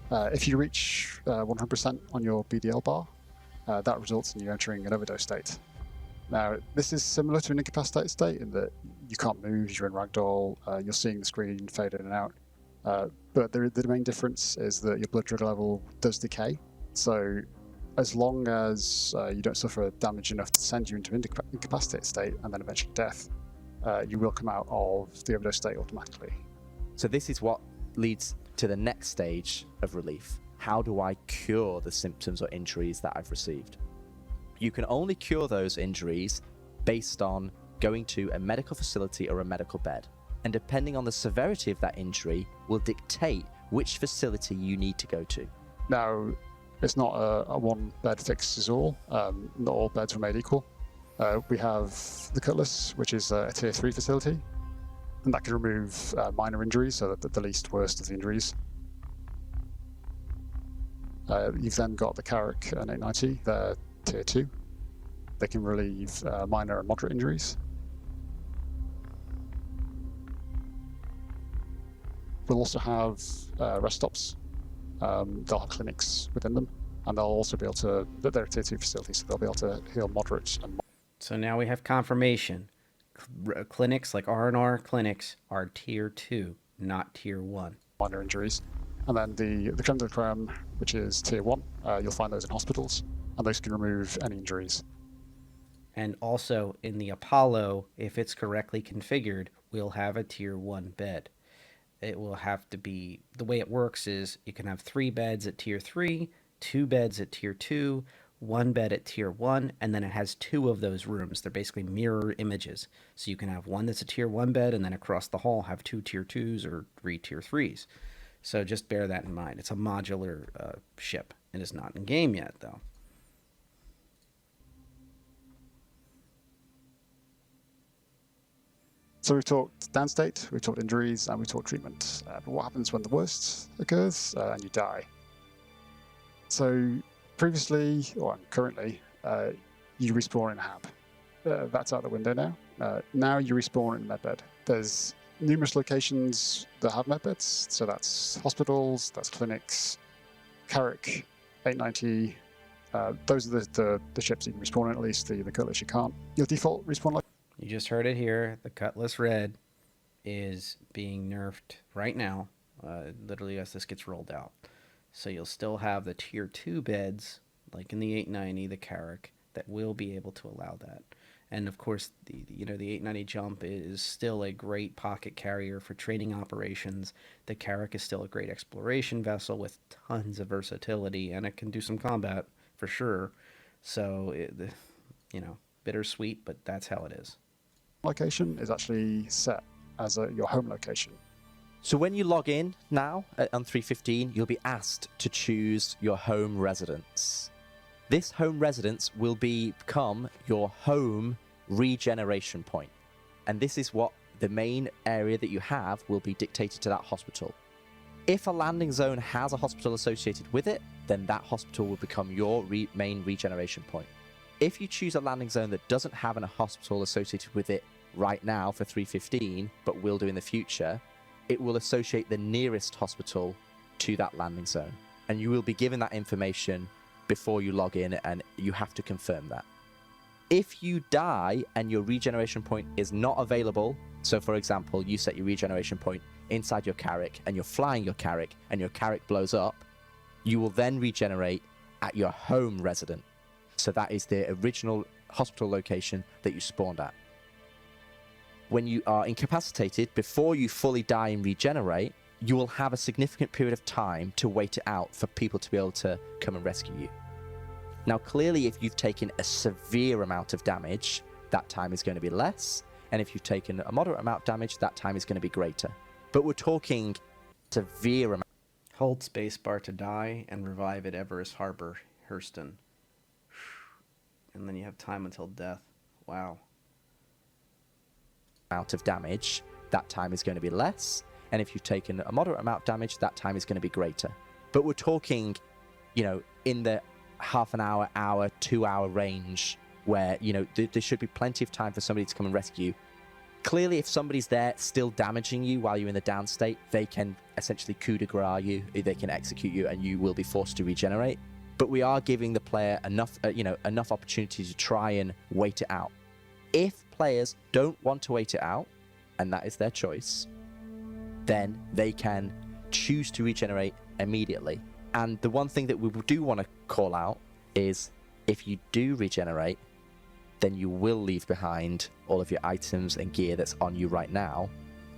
If you reach 100% on your BDL bar, that results in you entering an overdose state. Now, this is similar to an incapacitated state in that you can't move, you're in ragdoll, you're seeing the screen fade in and out. But the main difference is that your blood drug level does decay. So as long as you don't suffer damage enough to send you into an incapacitated state and then eventually death, you will come out of the overdose state automatically. So this is what leads to the next stage of relief. How do I cure the symptoms or injuries that I've received? You can only cure those injuries based on going to a medical facility or a medical bed. And depending on the severity of that injury will dictate which facility you need to go to. Now, it's not a one bed fixes all. Not all beds were made equal. We have the Cutlass, which is a tier 3 facility, and that can remove minor injuries, so that the least worst of the injuries. You've then got the Carrack and 890, they're tier 2. They can relieve minor and moderate injuries. We'll also have rest stops. They'll have clinics within them, and they'll also be able to, they're a tier 2 facility, so they'll be able to heal moderate and... So now we have confirmation. Clinics like R&R clinics are tier 2, not tier 1. Minor injuries. And then the creme de la creme, which is tier 1, you'll find those in hospitals, and those can remove any injuries. And also in the Apollo, if it's correctly configured, we'll have a tier 1 bed. It will have to be, the way it works is you can have 3 beds at tier 3, 2 beds at tier 2, 1 bed at tier 1, and then it has 2 of those rooms. They're basically mirror images. So you can have one that's a tier 1 bed, and then across the hall have 2 tier 2s or 3 tier 3s. So just bear that in mind. It's a modular ship. It is not in game yet, though. So we've talked downstate, we've talked injuries, and we talked treatment. But what happens when the worst occurs and you die? So previously, or currently, you respawn in a hab. That's out the window now. Now you respawn in a medbed. There's numerous locations that have medbeds. So that's hospitals, that's clinics, Carrick, 890. Those are the ships you can respawn in, at least the Cutlass you can't. Your default respawn location. You just heard it here. The Cutlass Red is being nerfed right now, literally as this gets rolled out. So you'll still have the tier 2 beds, like in the 890, the Carrick, that will be able to allow that. And of course, the 890 jump is still a great pocket carrier for training operations. The Carrick is still a great exploration vessel with tons of versatility, and it can do some combat for sure. So, bittersweet, but that's how it is. Location is actually set as your home location. So when you log in now on 315, you'll be asked to choose your home residence. This home residence will become your home regeneration point. And this is what the main area that you have will be dictated to that hospital. If a landing zone has a hospital associated with it, then that hospital will become your main regeneration point. If you choose a landing zone that doesn't have a hospital associated with it right now for 315, but will do in the future, it will associate the nearest hospital to that landing zone. And you will be given that information before you log in, and you have to confirm that. If you die and your regeneration point is not available, so for example, you set your regeneration point inside your Carrick and you're flying your Carrick and your Carrick blows up, you will then regenerate at your home resident. So that is the original hospital location that you spawned at. When you are incapacitated, before you fully die and regenerate, you will have a significant period of time to wait it out for people to be able to come and rescue you. Now, clearly, if you've taken a severe amount of damage, that time is going to be less. And if you've taken a moderate amount of damage, that time is going to be greater. But we're talking severe amount. Hold spacebar to die and revive at Everest Harbor, Hurston. And then you have time until death. Wow. Amount of damage, that time is going to be less. And if you've taken a moderate amount of damage, that time is going to be greater. But we're talking, in the half an hour, 2-hour range where, there should be plenty of time for somebody to come and rescue you. Clearly, if somebody's there still damaging you while you're in the down state, they can essentially coup de grace you, they can execute you, and you will be forced to regenerate. But we are giving the player enough opportunity to try and wait it out. If players don't want to wait it out, and that is their choice, then they can choose to regenerate immediately. And the one thing that we do want to call out is if you do regenerate, then you will leave behind all of your items and gear that's on you right now,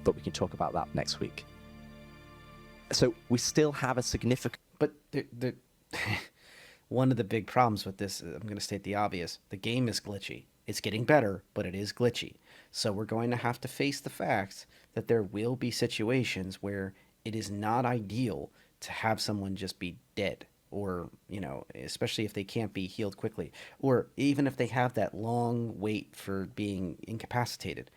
but we can talk about that next week. So we still have a significant... But the one of the big problems with this, I'm going to state the obvious, the game is glitchy. It's getting better, but it is glitchy. So we're going to have to face the fact that there will be situations where it is not ideal to have someone just be dead, or, especially if they can't be healed quickly, or even if they have that long wait for being incapacitated.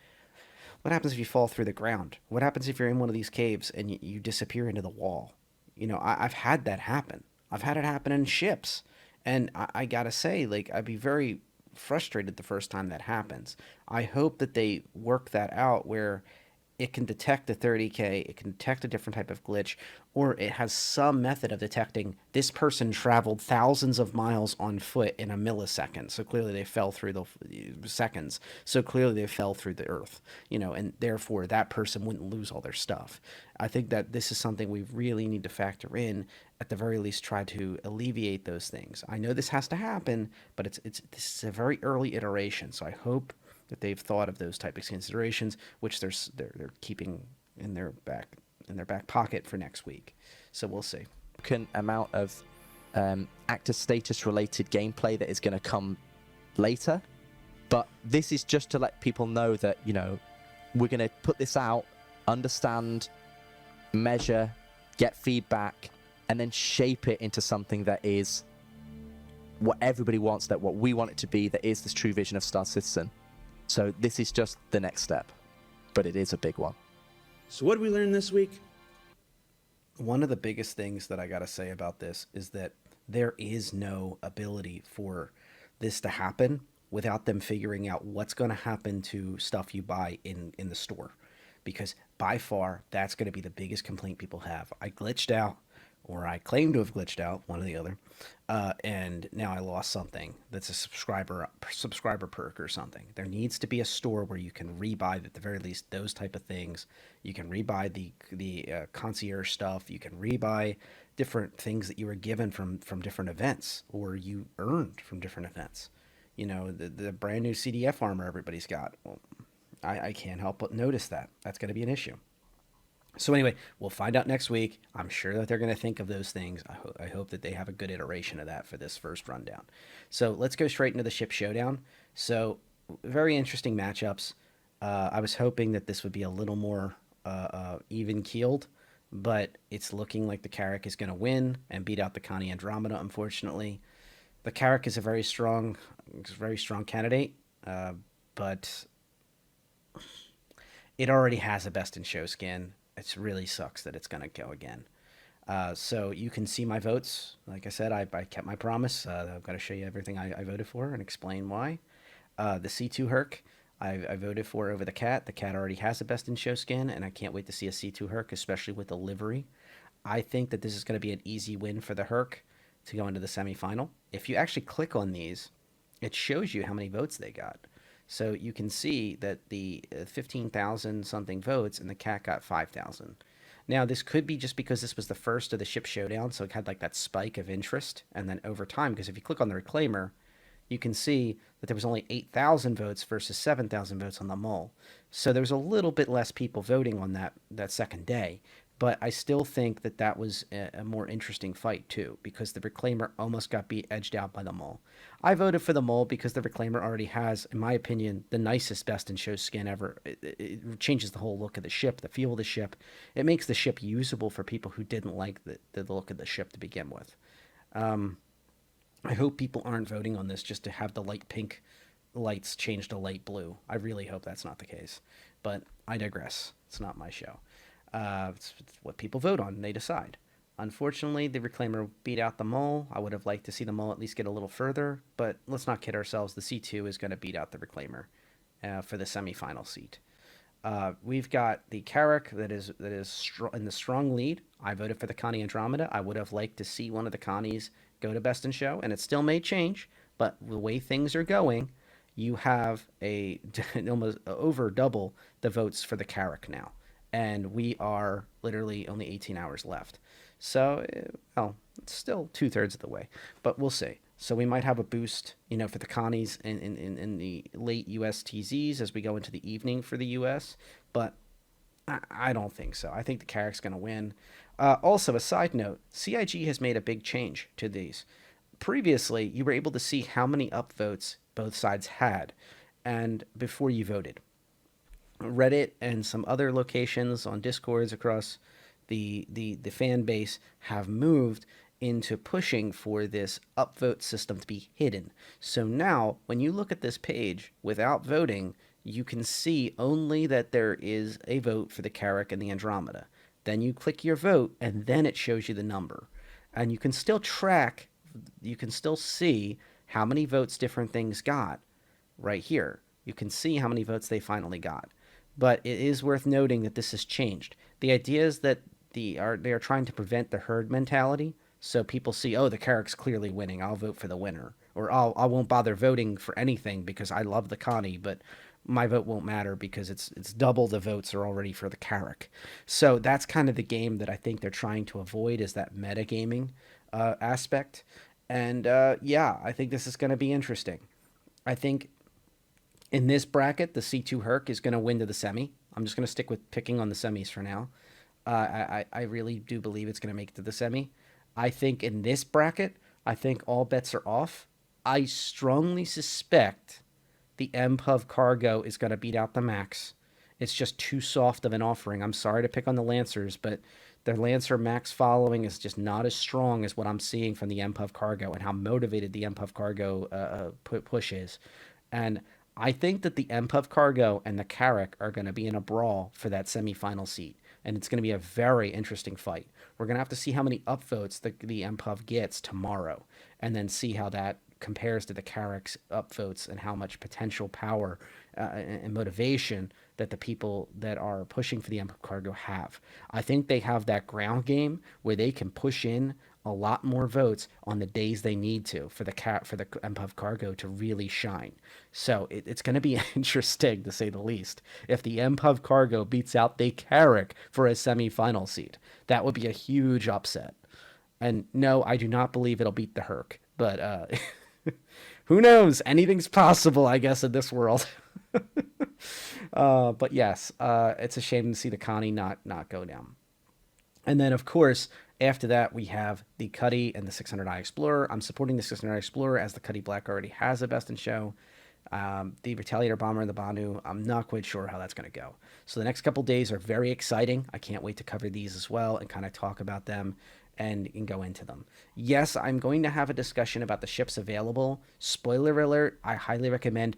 What happens if you fall through the ground? What happens if you're in one of these caves and you disappear into the wall? I've had that happen. I've had it happen in ships. And I gotta say, I'd be very frustrated the first time that happens. I hope that they work that out where it can detect the 30K, it can detect a different type of glitch, or it has some method of detecting this person traveled thousands of miles on foot in a millisecond. So clearly they fell through the seconds. So clearly they fell through the earth, and therefore that person wouldn't lose all their stuff. I think that this is something we really need to factor in, at the very least try to alleviate those things. I know this has to happen, but this is a very early iteration. So I hope that they've thought of those type of considerations, which they're keeping in their back pocket for next week. So we'll see. Amount of actor status related gameplay that is going to come later. But this is just to let people know that, you know, we're going to put this out, understand, measure, get feedback, and then shape it into something that is what everybody wants, that what we want it to be, that is this true vision of Star Citizen. So this is just the next step, but it is a big one. So what did we learn this week? One of the biggest things that I got to say about this is that there is no ability for this to happen without them figuring out what's going to happen to stuff you buy in the store. Because by far, that's going to be the biggest complaint people have. I glitched out, or I claim to have glitched out, one or the other, and now I lost something that's a subscriber perk or something. There needs to be a store where you can rebuy, at the very least, those type of things. You can rebuy the concierge stuff. You can rebuy different things that you were given from different events, or you earned from different events. You know, the brand new CDF armor everybody's got. Well, I can't help but notice that. That's going to be an issue. So anyway, we'll find out next week. I'm sure that they're going to think of those things. I hope that they have a good iteration of that for this first rundown. So let's go straight into the ship showdown. So very interesting matchups. I was hoping that this would be a little more even-keeled, but it's looking like the Carrack is going to win and beat out the Connie Andromeda, unfortunately. The Carrack is a very strong candidate, but it already has a best in show skin. It really sucks that it's going to go again. So you can see my votes. Like I said, I kept my promise. I've got to show you everything I voted for and explain why. The C2 Herc, I voted for over the Cat. The Cat already has a best in show skin, and I can't wait to see a C2 Herc, especially with the livery. I think that this is going to be an easy win for the Herc to go into the semifinal. If you actually click on these, it shows you how many votes they got. So you can see that the 15,000 something votes and the Cat got 5,000. Now, this could be just because this was the first of the ship showdown, so it had like that spike of interest. And then over time, because if you click on the Reclaimer, you can see that there was only 8,000 votes versus 7,000 votes on the Mole. So there was a little bit less people voting on that second day. But I still think that that was a more interesting fight, too, because the Reclaimer almost got edged out by the Mole. I voted for the Mole because the Reclaimer already has, in my opinion, the nicest best in show skin ever. It changes the whole look of the ship, the feel of the ship. It makes the ship usable for people who didn't like the look of the ship to begin with. I hope people aren't voting on this just to have the light pink lights change to light blue. I really hope that's not the case. But I digress. It's not my show. It's what people vote on, and they decide. Unfortunately, the Reclaimer beat out the Mole. I would have liked to see the Mole at least get a little further, but let's not kid ourselves. The C2 is going to beat out the Reclaimer for the semifinal seat. We've got the Carrack that is in the strong lead. I voted for the Connie Andromeda. I would have liked to see one of the Connies go to Best in Show, and it still may change, but the way things are going, you have almost over double the votes for the Carrack now. And we are literally only 18 hours left. So, well, it's still 2/3 of the way, but we'll see. So we might have a boost, for the Connies in the late US TZs as we go into the evening for the US, but I don't think so. I think the Carrack's going to win. Also, a side note, CIG has made a big change to these. Previously, you were able to see how many upvotes both sides had, and before you voted. Reddit and some other locations on Discords across the fan base have moved into pushing for this upvote system to be hidden. So now, when you look at this page without voting, you can see only that there is a vote for the Carrack and the Andromeda. Then you click your vote, and then it shows you the number. And you can still track, you can still see how many votes different things got right here. You can see how many votes they finally got. But it is worth noting that this has changed. The idea is that they are trying to prevent the herd mentality. So people see, oh, the Carrack's clearly winning, I'll vote for the winner. Or I won't bother voting for anything because I love the Connie, but my vote won't matter because it's double the votes are already for the Carrack. So that's kind of the game that I think they're trying to avoid, is that metagaming aspect. And yeah, I think this is going to be interesting. I think in this bracket, the C2 Herc is going to win to the semi. I'm just going to stick with picking on the semis for now. I really do believe it's going to make it to the semi. I think in this bracket, I think all bets are off. I strongly suspect the MPUV cargo is going to beat out the Max. It's just too soft of an offering. I'm sorry to pick on the Lancers, but the Lancer Max following is just not as strong as what I'm seeing from the MPUV cargo and how motivated the MPUV cargo push is. And I think that the MPUV cargo and the Carrack are going to be in a brawl for that semifinal seat. And it's going to be a very interesting fight. We're going to have to see how many upvotes the MPUV gets tomorrow, and then see how that compares to the Carrack's upvotes and how much potential power and motivation that the people that are pushing for the MPUV cargo have. I think they have that ground game where they can push in a lot more votes on the days they need to for the MPUV cargo to really shine. So it's going to be interesting, to say the least, if the MPUV cargo beats out the Carrack for a semifinal seed. That would be a huge upset. And no, I do not believe it'll beat the Herc, but who knows? Anything's possible, I guess, in this world. But yes, it's a shame to see the Connie not go down. And then, of course, after that, we have the Cuddy and the 600i Explorer. I'm supporting the 600i Explorer as the Cuddy Black already has a Best in Show. The Retaliator Bomber and the Banu, I'm not quite sure how that's going to go. So the next couple days are very exciting. I can't wait to cover these as well and kind of talk about them and go into them. Yes, I'm going to have a discussion about the ships available. Spoiler alert, I highly recommend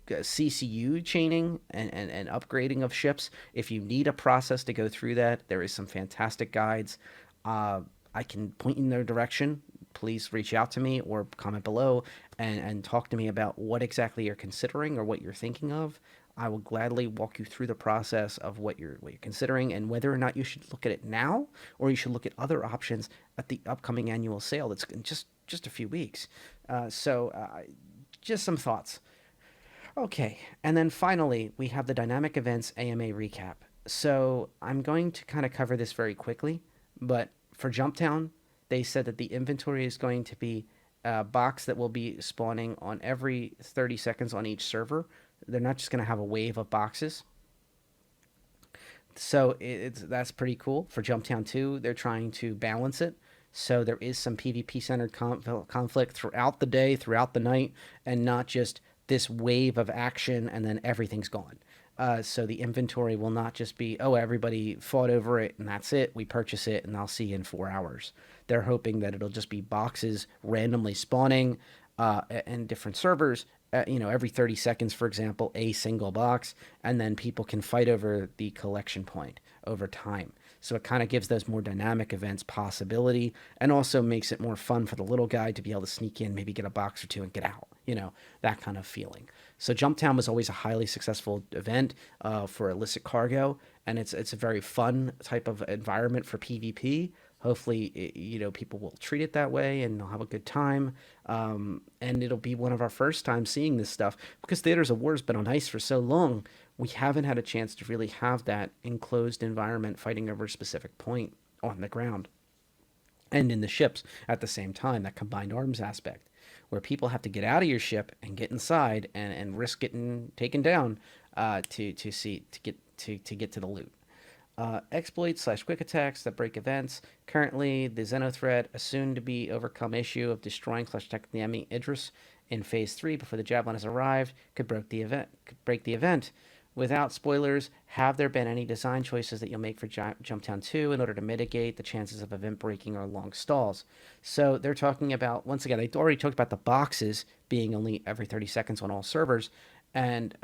CCU chaining and upgrading of ships. If you need a process to go through that, there is some fantastic guides. I can point you in their direction. Please reach out to me or comment below and talk to me about what exactly you're considering or what you're thinking of. I will gladly walk you through the process of what you're considering and whether or not you should look at it now or you should look at other options at the upcoming annual sale that's in just a few weeks. Just some thoughts. Okay, and then finally, we have the Dynamic Events AMA recap. So I'm going to kind of cover this very quickly, but for Jumptown, they said that the inventory is going to be a box that will be spawning on every 30 seconds on each server. They're not just going to have a wave of boxes. So that's pretty cool. For Jumptown 2, they're trying to balance it. So there is some PvP-centered conflict throughout the day, throughout the night, and not just this wave of action and then everything's gone. So the inventory will not just be, oh, everybody fought over it and that's it. We purchase it and I'll see you in 4 hours. They're hoping that it'll just be boxes randomly spawning in different servers. Every 30 seconds, for example, a single box, and then people can fight over the collection point over time. So it kind of gives those more dynamic events possibility and also makes it more fun for the little guy to be able to sneak in, maybe get a box or two and get out, that kind of feeling. So Jumptown was always a highly successful event for illicit cargo, and it's a very fun type of environment for PvP. Hopefully, people will treat it that way and they'll have a good time. And it'll be one of our first times seeing this stuff because Theaters of War has been on ice for so long. We haven't had a chance to really have that enclosed environment fighting over a specific point on the ground and in the ships at the same time, that combined arms aspect where people have to get out of your ship and get inside and risk getting taken down to get to the loot. Exploits / quick attacks that break events. Currently, the Xeno threat, a soon-to-be overcome issue of destroying / protecting the enemy Idris in Phase 3 before the Javelin has arrived, could break the event. Without spoilers, have there been any design choices that you'll make for Jumptown 2 in order to mitigate the chances of event breaking or long stalls? So they're talking about, once again, they already talked about the boxes being only every 30 seconds on all servers, and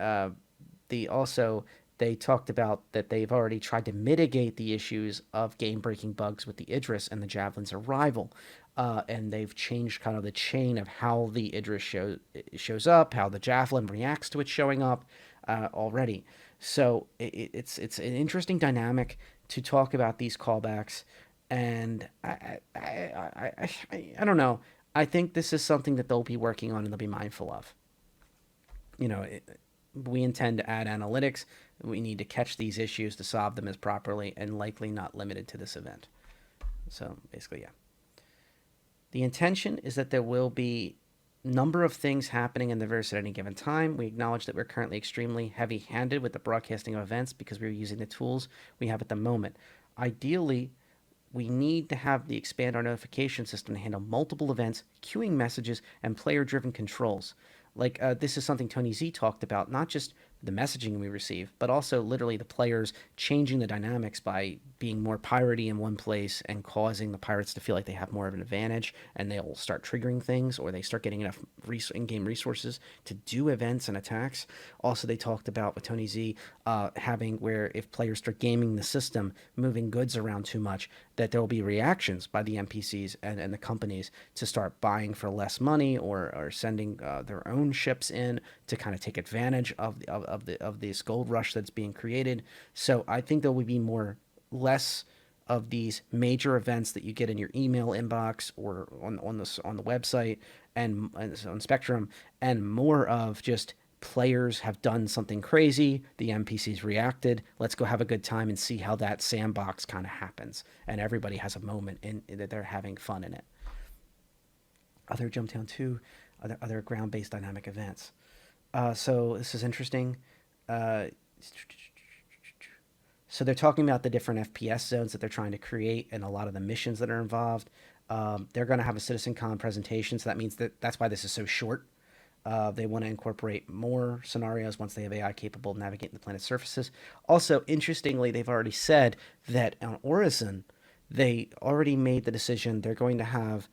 they talked about that they've already tried to mitigate the issues of game-breaking bugs with the Idris and the Javelin's arrival. And they've changed kind of the chain of how the Idris shows up, how the Javelin reacts to it showing up already. So it's an interesting dynamic to talk about these callbacks. And I don't know. I think this is something that they'll be working on and they'll be mindful of. We intend to add analytics. We need to catch these issues to solve them as properly and likely not limited to this event. So basically, yeah. The intention is that there will be a number of things happening in the verse at any given time. We acknowledge that we're currently extremely heavy-handed with the broadcasting of events because we're using the tools we have at the moment. Ideally, we need to have the expand our notification system to handle multiple events, queuing messages, and player-driven controls. Like this is something Tony Z talked about, not just the messaging we receive, but also literally the players changing the dynamics by being more piratey in one place and causing the pirates to feel like they have more of an advantage, and they'll start triggering things, or they start getting enough in-game resources to do events and attacks. Also, they talked about with Tony Z having where if players start gaming the system, moving goods around too much, that there will be reactions by the NPCs and the companies to start buying for less money, or sending their own ships in to kind of take advantage of this gold rush that's being created. So I think there will be less of these major events that you get in your email inbox or on the website and on Spectrum, and more of just players have done something crazy, the NPCs reacted, let's go have a good time and see how that sandbox kind of happens, and everybody has a moment in that they're having fun in it. Other Jumptown 2, other ground-based dynamic events. So this is interesting. So they're talking about the different FPS zones that they're trying to create and a lot of the missions that are involved. They're going to have a CitizenCon presentation, so that means that's why this is so short. They want to incorporate more scenarios once they have AI capable of navigating the planet's surfaces. Also, interestingly, they've already said that on Horizon, they already made the decision they're going to have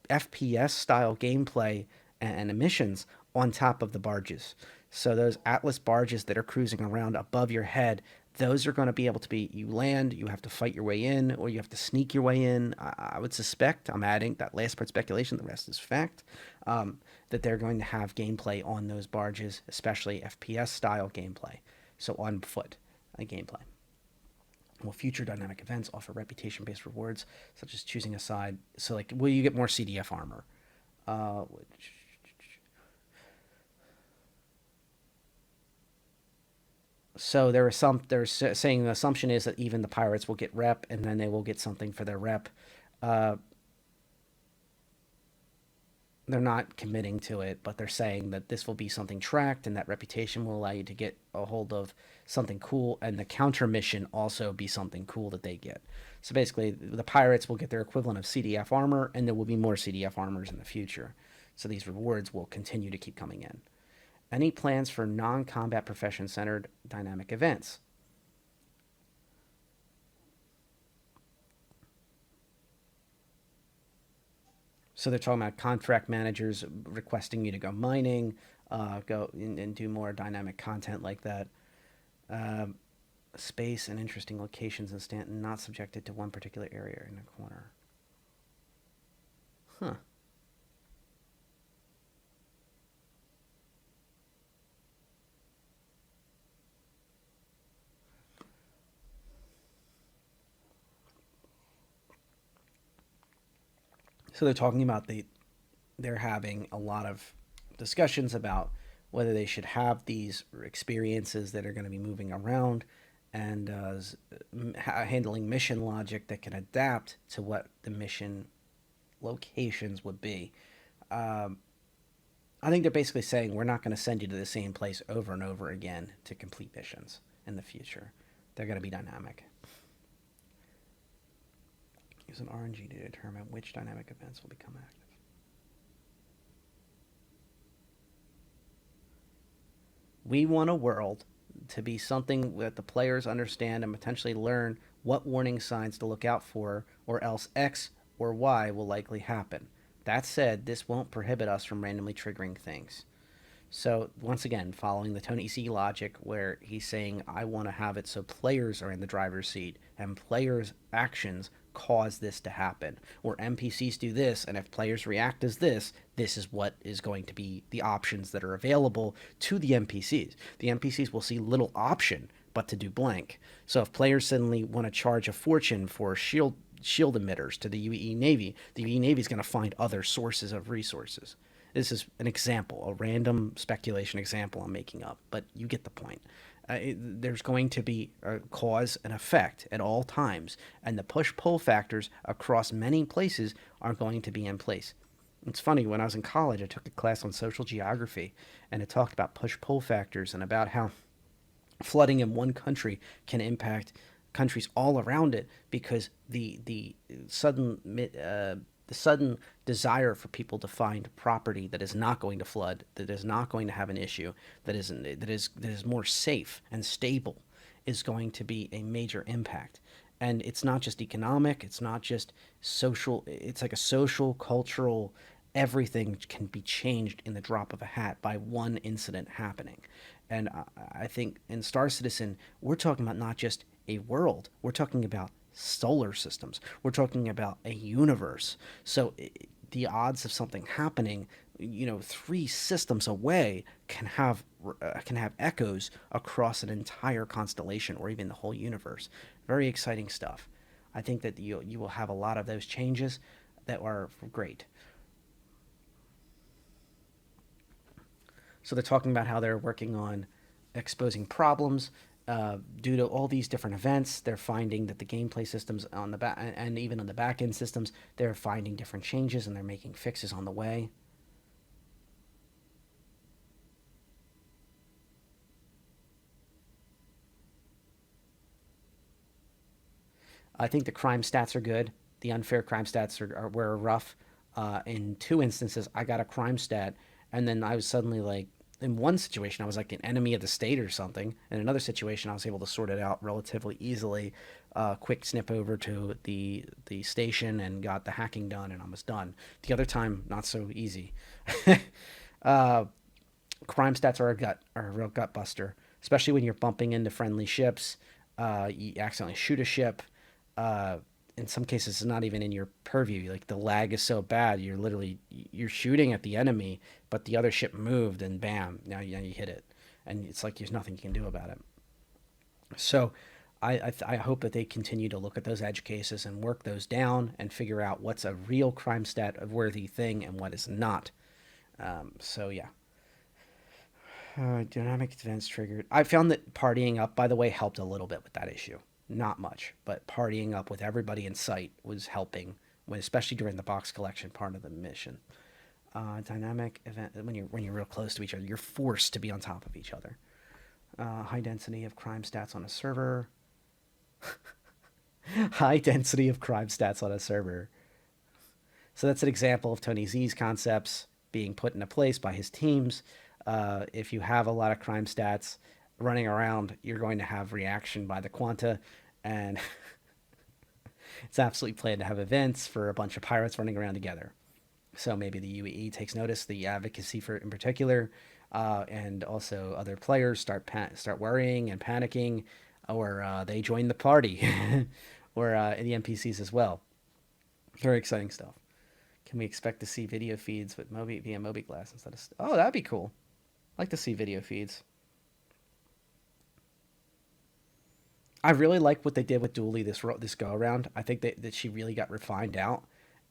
FPS-style gameplay and emissions on top of the barges. So those Atlas barges that are cruising around above your head, those are going to be able to be, you land, you have to fight your way in, or you have to sneak your way in. I would suspect, I'm adding that last part speculation, the rest is fact, that they're going to have gameplay on those barges, especially FPS-style gameplay. So on foot gameplay. Will future dynamic events offer reputation-based rewards, such as choosing a side? So, like, will you get more CDF armor? So they're saying the assumption is that even the pirates will get rep, and then they will get something for their rep. They're not committing to it, but they're saying that this will be something tracked, and that reputation will allow you to get a hold of something cool, and the counter mission also be something cool that they get. So basically, the pirates will get their equivalent of CDF armor, and there will be more CDF armors in the future. So these rewards will continue to keep coming in. Any plans for non-combat profession-centered dynamic events? So they're talking about contract managers requesting you to go mining, go and do more dynamic content like that. Space and interesting locations in Stanton, not subjected to one particular area in a corner. Huh. So they're talking about they're having a lot of discussions about whether they should have these experiences that are going to be moving around and handling mission logic that can adapt to what the mission locations would be. I think they're basically saying we're not going to send you to the same place over and over again to complete missions in the future. They're going to be dynamic. Use an RNG to determine which dynamic events will become active. We want a world to be something that the players understand and potentially learn what warning signs to look out for, or else X or Y will likely happen. That said, this won't prohibit us from randomly triggering things. So, once again, following the Tony C logic, where he's saying, I want to have it so players are in the driver's seat, and players' actions cause this to happen. Or NPCs do this, and if players react as this is what is going to be the options that are available to the NPCs. The NPCs will see little option but to do blank. So if players suddenly want to charge a fortune for shield emitters to the UE Navy, the UE Navy is going to find other sources of resources. This is an example, a random speculation example I'm making up, but you get the point. There's going to be a cause and effect at all times, and the push-pull factors across many places are going to be in place. It's funny, when I was in college, I took a class on social geography, and it talked about push-pull factors and about how flooding in one country can impact countries all around it, because the sudden desire for people to find property that is not going to flood, that is not going to have an issue, that is more safe and stable, is going to be a major impact. And it's not just economic, it's not just social, it's like a social, cultural, everything can be changed in the drop of a hat by one incident happening. And I think in Star Citizen, we're talking about not just a world, we're talking about solar systems, we're talking about a universe. So the odds of something happening, 3 systems away, can have echoes across an entire constellation or even the whole universe. Very exciting stuff. I think that you will have a lot of those changes that are great. So they're talking about how they're working on exposing problems due to all these different events. They're finding that the gameplay systems on the back, and even on the back end systems, they're finding different changes and they're making fixes on the way. I think the crime stats are good. The unfair crime stats were rough. In 2 instances, I got a crime stat, and then I was suddenly like, in one situation, I was like an enemy of the state or something. In another situation, I was able to sort it out relatively easily. Quick snip over to the station and got the hacking done, and I was done. The other time, not so easy. Crime stats are a real gut buster, especially when you're bumping into friendly ships. You accidentally shoot a ship. In some cases, it's not even in your purview. Like, the lag is so bad, you're shooting at the enemy, but the other ship moved, and bam, now you hit it, and it's like there's nothing you can do about it. So I hope that they continue to look at those edge cases and work those down and figure out what's a real crime stat worthy thing and what is not. So yeah. Dynamic events triggered. I found that partying up, by the way, helped a little bit with that issue. Not much, but partying up with everybody in sight was helping, especially during the box collection part of the mission. Dynamic event, when you're real close to each other, you're forced to be on top of each other. High density of crime stats on a server. High density of crime stats on a server. So that's an example of Tony Z's concepts being put into place by his teams. If you have a lot of crime stats running around, you're going to have reaction by the quanta, and it's absolutely planned to have events for a bunch of pirates running around together. So maybe the UEE takes notice, the advocacy for it in particular, and also other players start worrying and panicking, or they join the party, or the NPCs as well. Very exciting stuff. Can we expect to see video feeds with via MobiGlass instead of... Oh, that'd be cool. I'd like to see video feeds. I really like what they did with Dooley this go around. I think that she really got refined out,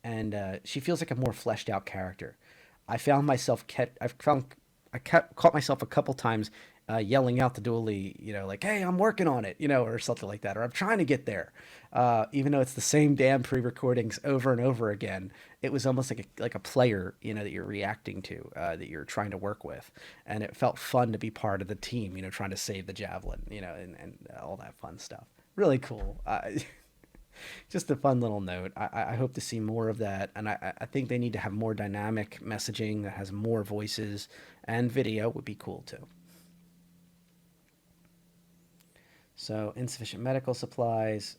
and she feels like a more fleshed out character. I found myself caught myself a couple times yelling out to Dooley, like, "Hey, I'm working on it," or something like that, or "I'm trying to get there." Even though it's the same damn pre-recordings over and over again, it was almost like a player, that you're reacting to, that you're trying to work with, and it felt fun to be part of the team, trying to save the javelin, and all that fun stuff. Really cool. Just a fun little note. I hope to see more of that, and I think they need to have more dynamic messaging that has more voices, and video would be cool too. So insufficient medical supplies.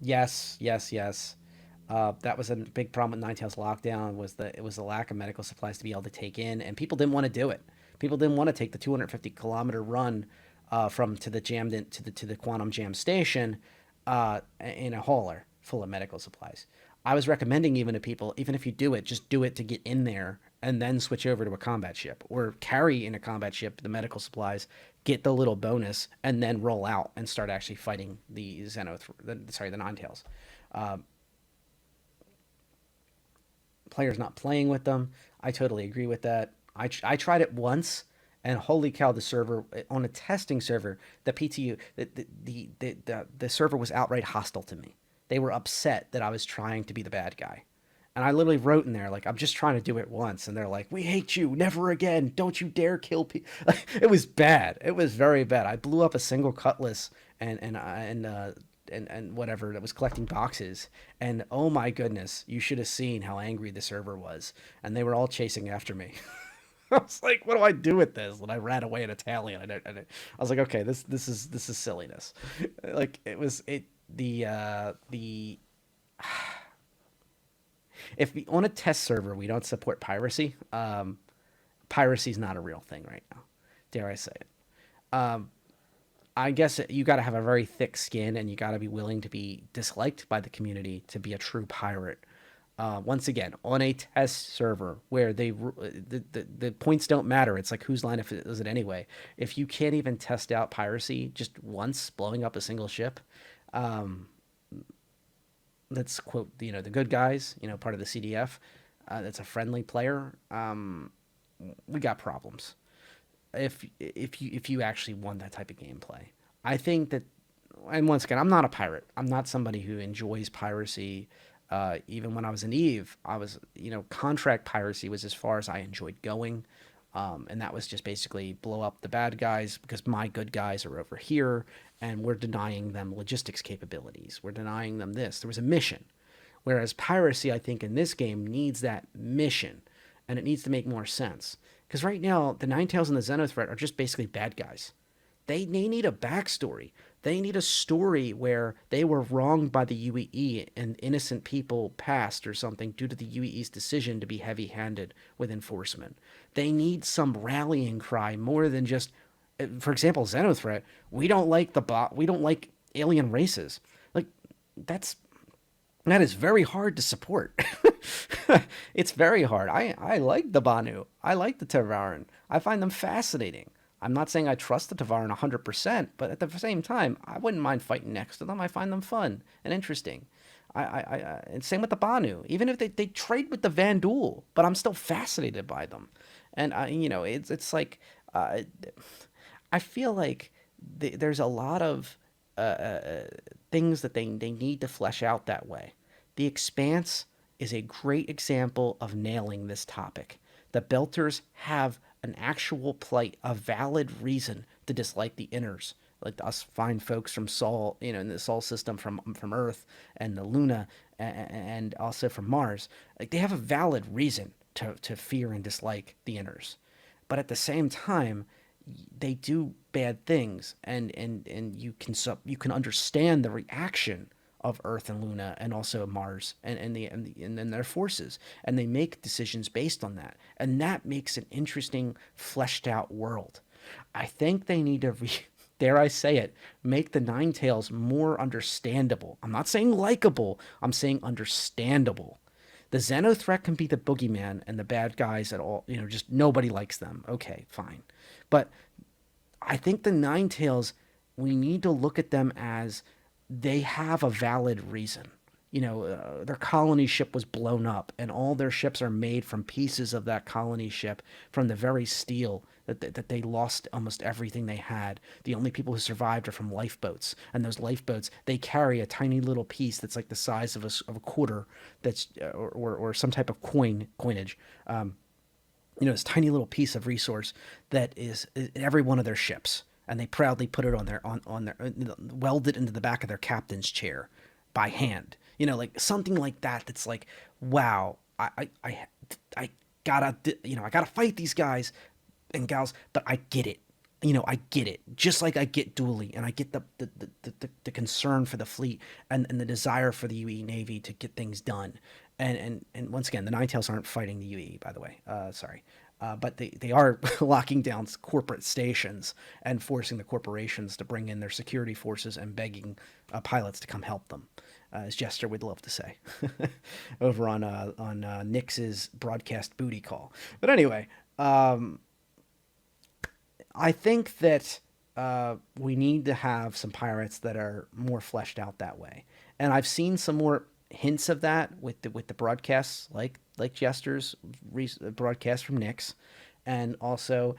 Yes. That was a big problem with Ninetales Lockdown. Was the lack of medical supplies to be able to take in, and people didn't want to do it. People didn't want to take the 250-kilometer run to the Quantum Jam station in a hauler full of medical supplies. I was recommending even to people, even if you do it, just do it to get in there and then switch over to a combat ship, or carry in a combat ship the medical supplies, get the little bonus, and then roll out and start actually fighting the Ninetales. Players not playing with them. I totally agree with that. I tried it once, and holy cow, the server on a testing server, the PTU, the server was outright hostile to me. They were upset that I was trying to be the bad guy. And I literally wrote in there, like, I'm just trying to do it once. And they're like, we hate you. Never again. Don't you dare kill people. It was bad. It was very bad. I blew up a single cutlass and whatever that was collecting boxes. And oh my goodness, you should have seen how angry the server was. And they were all chasing after me. I was like, what do I do with this? And I ran away in Italian. I was like, okay, this is silliness. Like the if we, on a test server we don't support piracy, piracy is not a real thing right now. Dare I say it? I guess you got to have a very thick skin and you got to be willing to be disliked by the community to be a true pirate. Once again, on a test server where the points don't matter, it's like whose line is it anyway? If you can't even test out piracy just once, blowing up a single ship, let's quote the good guys, part of the CDF, that's a friendly player. We got problems. If you actually want that type of gameplay, I think that, and once again, I'm not a pirate. I'm not somebody who enjoys piracy. Even when I was in Eve, I was, contract piracy was as far as I enjoyed going. And that was just basically blow up the bad guys because my good guys are over here and we're denying them logistics capabilities. We're denying them this. There was a mission. Whereas piracy, I think, in this game needs that mission and it needs to make more sense. Because right now, the Ninetales and the Xenothreat are just basically bad guys. They need a backstory. They need a story where they were wronged by the UEE and innocent people passed or something due to the UEE's decision to be heavy-handed with enforcement. They need some rallying cry more than just, for example, Xenothreat. We don't like we don't like alien races. Like that is very hard to support. It's very hard. I like the Banu. I like the Tavaran. I find them fascinating. I'm not saying I trust the Tavaran 100%, but at the same time, I wouldn't mind fighting next to them. I find them fun and interesting. And same with the Banu. Even if they trade with the Vandul, but I'm still fascinated by them. And it's like I feel like there's a lot of things that they need to flesh out that way. The Expanse is a great example of nailing this topic. The Belters have an actual plight, a valid reason to dislike the Inners, like us fine folks from Sol, in the Sol system from Earth and the Luna, and also from Mars. Like they have a valid reason to fear and dislike the Inners, but at the same time, they do bad things, and you can understand the reaction of Earth and Luna and also Mars and then their forces, and they make decisions based on that, and that makes an interesting fleshed out world. I think they need to dare I say it, make the Ninetales more understandable. I'm not saying likable, I'm saying understandable. The Xenothreat can be the boogeyman and the bad guys at all, just nobody likes them. Okay, fine. But I think the Ninetales, we need to look at them as they have a valid reason. Their colony ship was blown up, and all their ships are made from pieces of that colony ship, from the very steel that they lost almost everything they had. The only people who survived are from lifeboats, and those lifeboats, they carry a tiny little piece that's like the size of a quarter, that's or some type of coinage. This tiny little piece of resource that is in every one of their ships, and they proudly put it on their welded into the back of their captain's chair by hand. Like something like that. That's like, wow, I gotta fight these guys and gals, but I get it. I get it. Just like I get Dooley, and I get the concern for the fleet and the desire for the UE Navy to get things done. And once again, the Ninetales aren't fighting the UE, by the way. Sorry. But they are locking down corporate stations and forcing the corporations to bring in their security forces and begging pilots to come help them, as Jester would love to say, over on Nix's broadcast booty call. But anyway, I think that we need to have some pirates that are more fleshed out that way, and I've seen some more hints of that with the broadcasts, like Jester's broadcast from Nix, And also,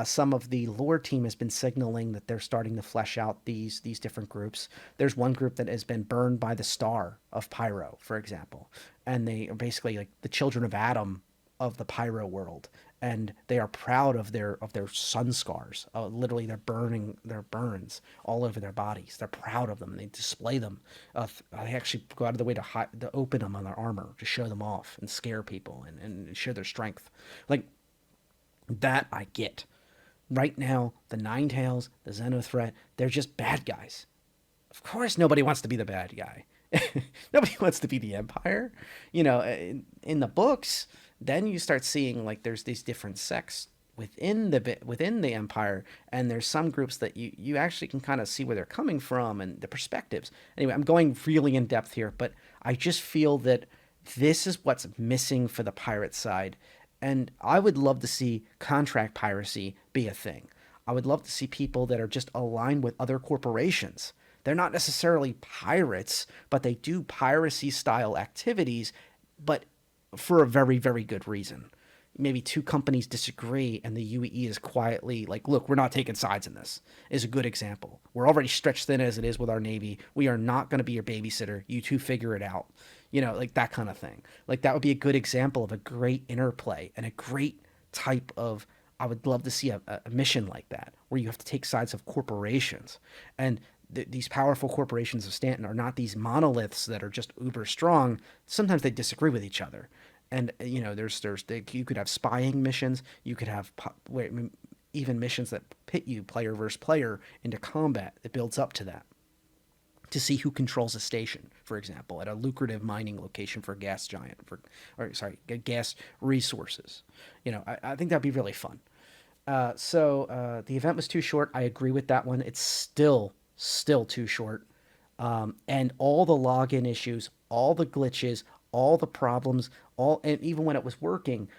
some of the lore team has been signaling that they're starting to flesh out these different groups. There's one group that has been burned by the star of Pyro, for example, and they are basically like the children of Adam of the Pyro world, and they are proud of their sun scars. Literally, they're burning their burns all over their bodies. They're proud of them. They display them. They actually go out of the way to open them on their armor to show them off and scare people and show their strength. Like that, I get. Right now, the Ninetales, the Xenothreat, they're just bad guys. Of course, nobody wants to be the bad guy. Nobody wants to be the Empire. In the books, then you start seeing like there's these different sects within the Empire, and there's some groups that you actually can kind of see where they're coming from and the perspectives. Anyway, I'm going really in depth here, but I just feel that this is what's missing for the pirate side. And I would love to see contract piracy be a thing. I would love to see people that are just aligned with other corporations. They're not necessarily pirates, but they do piracy style activities, but for a very, very good reason. Maybe two companies disagree and the UE is quietly like, look, we're not taking sides in this, is a good example. We're already stretched thin as it is with our Navy. We are not going to be your babysitter. You two figure it out. Like that kind of thing. Like that would be a good example of a great interplay and a great type of, I would love to see a mission like that where you have to take sides of corporations. And these powerful corporations of Stanton are not these monoliths that are just uber strong. Sometimes they disagree with each other. And, you could have spying missions. You could have even missions that pit you player versus player into combat. It builds up to that. To see who controls a station, for example, at a lucrative mining location for a gas giant, gas resources. I think that'd be really fun. So the event was too short. I agree with that one. It's still too short. And all the login issues, all the glitches, all the problems, and even when it was working,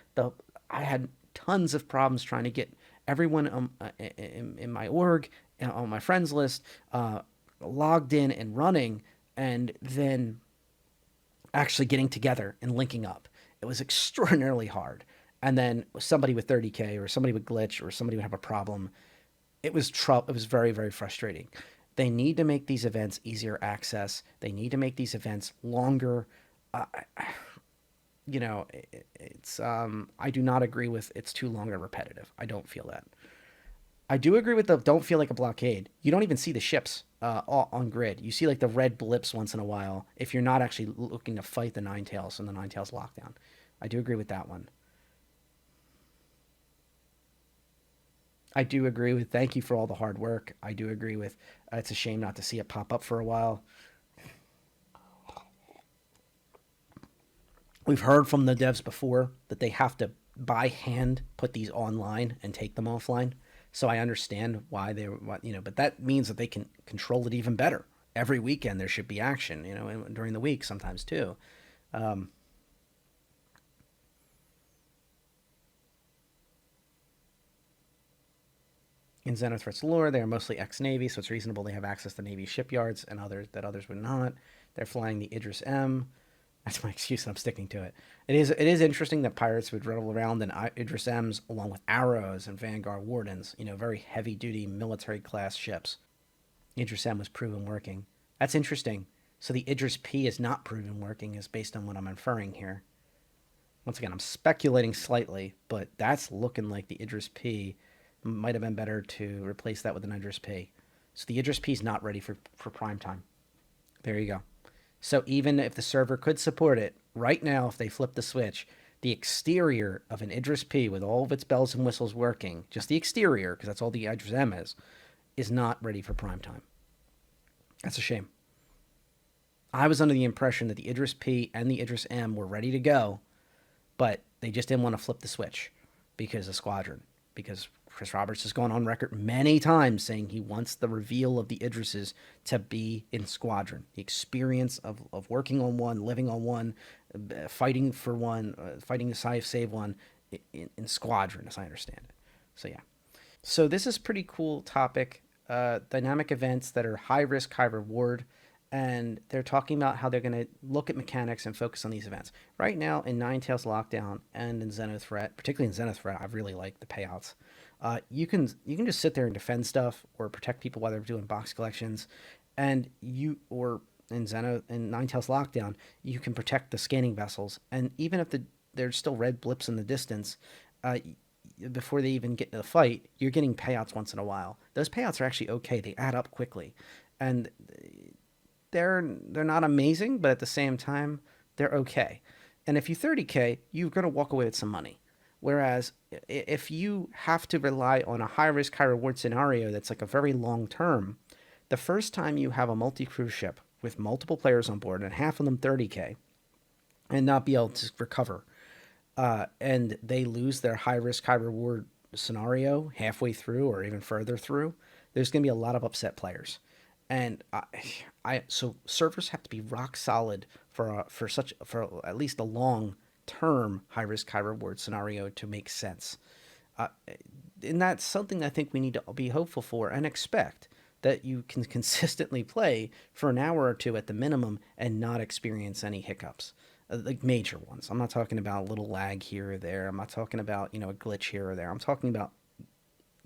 I had tons of problems trying to get everyone in my org, on my friends list, logged in and running, and then actually getting together and linking up. It was extraordinarily hard. And then somebody with 30K or somebody would glitch or somebody would have a problem. It was very, very frustrating. They need to make these events easier access. They need to make these events longer. It's I do not agree with it's too long and repetitive. I don't feel that. I do agree with don't feel like a blockade. You don't even see the ships on grid. You see like the red blips once in a while if you're not actually looking to fight the Ninetales and the Ninetales lockdown. I do agree with that one. I do agree with thank you for all the hard work. I do agree with it's a shame not to see it pop up for a while. We've heard from the devs before that they have to by hand put these online and take them offline. So I understand why but that means that they can control it even better. Every weekend there should be action, and during the week sometimes too. In Xenothreat's lore, they are mostly ex-Navy, so it's reasonable they have access to Navy shipyards and others would not. They're flying the Idris M. That's my excuse, and I'm sticking to it. It is interesting that pirates would roll around in Idris M's along with Arrows and Vanguard Wardens, very heavy-duty military-class ships. Idris M was proven working. That's interesting. So the Idris P is not proven working, is based on what I'm inferring here. Once again, I'm speculating slightly, but that's looking like the Idris P might have been better to replace that with an Idris P. So the Idris P is not ready for prime time. There you go. So even if the server could support it, right now, if they flip the switch, the exterior of an Idris P with all of its bells and whistles working, just the exterior, because that's all the Idris M is not ready for prime time. That's a shame. I was under the impression that the Idris P and the Idris M were ready to go, but they just didn't want to flip the switch because of Squadron. Because Chris Roberts has gone on record many times saying he wants the reveal of the Idrises to be in Squadron. The experience of working on one, living on one, fighting for one, fighting to save one in Squadron, as I understand it. So, yeah. So this is a pretty cool topic. Dynamic events that are high risk, high reward. and they're talking about how they're going to look at mechanics and focus on these events. Right now, in Ninetales Lockdown and in Xenothreat, particularly in Xenothreat, I really like the payouts. You can just sit there and defend stuff or protect people while they're doing box collections, and or in Ninetales Lockdown, you can protect the scanning vessels, and even if there's still red blips in the distance, uh, before they even get into the fight, you're getting payouts once in a while. Those payouts are actually okay; they add up quickly, and they're not amazing, but at the same time, they're okay. And if you 30K, you're going to walk away with some money. Whereas if you have to rely on a high risk, high reward scenario that's like a very long term, the first time you have a multi crew ship with multiple players on board and half of them 30K and not be able to recover, and they lose their high risk, high reward scenario halfway through or even further through, there's going to be a lot of upset players. And so servers have to be rock solid for at least a long term high risk, high reward scenario to make sense. Uh, and that's something I think we need to be hopeful for and expect that you can consistently play for an hour or two at the minimum and not experience any hiccups, like major ones. I'm not talking about a little lag here or there. I'm not talking about, a glitch here or there. I'm talking about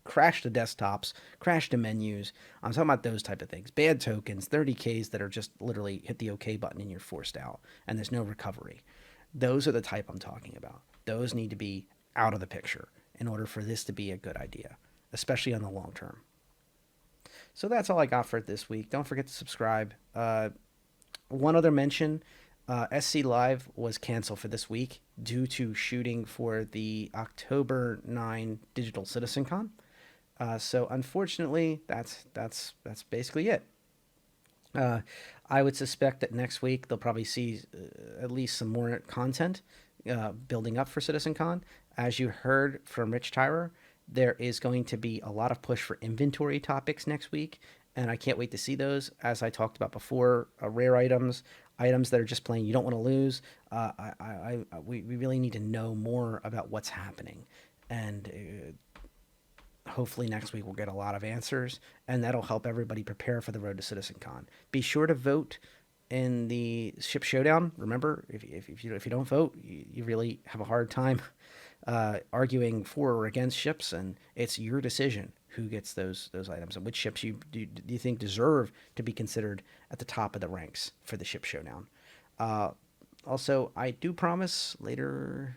crash to desktops, crash to menus. I'm talking about those type of things. Bad tokens, 30Ks that are just literally hit the OK button and you're forced out and there's no recovery. Those are the type I'm talking about. Those need to be out of the picture in order for this to be a good idea, especially on the long term. So that's all I got for this week. Don't forget to subscribe. One other mention, SC Live was canceled for this week due to shooting for the October 9 Digital Citizen Con. So unfortunately, that's basically it. I would suspect that next week they'll probably see at least some more content building up for CitizenCon. As you heard from Rich Tyrer, there is going to be a lot of push for inventory topics next week, and I can't wait to see those. As I talked about before, rare items that are just plain you don't want to lose. We really need to know more about what's happening, and hopefully next week we'll get a lot of answers, and that'll help everybody prepare for the road to CitizenCon. Be sure to vote in the ship showdown. Remember, if you don't vote, you really have a hard time arguing for or against ships, and it's your decision who gets those items and which ships do you think deserve to be considered at the top of the ranks for the ship showdown. Also, I do promise later.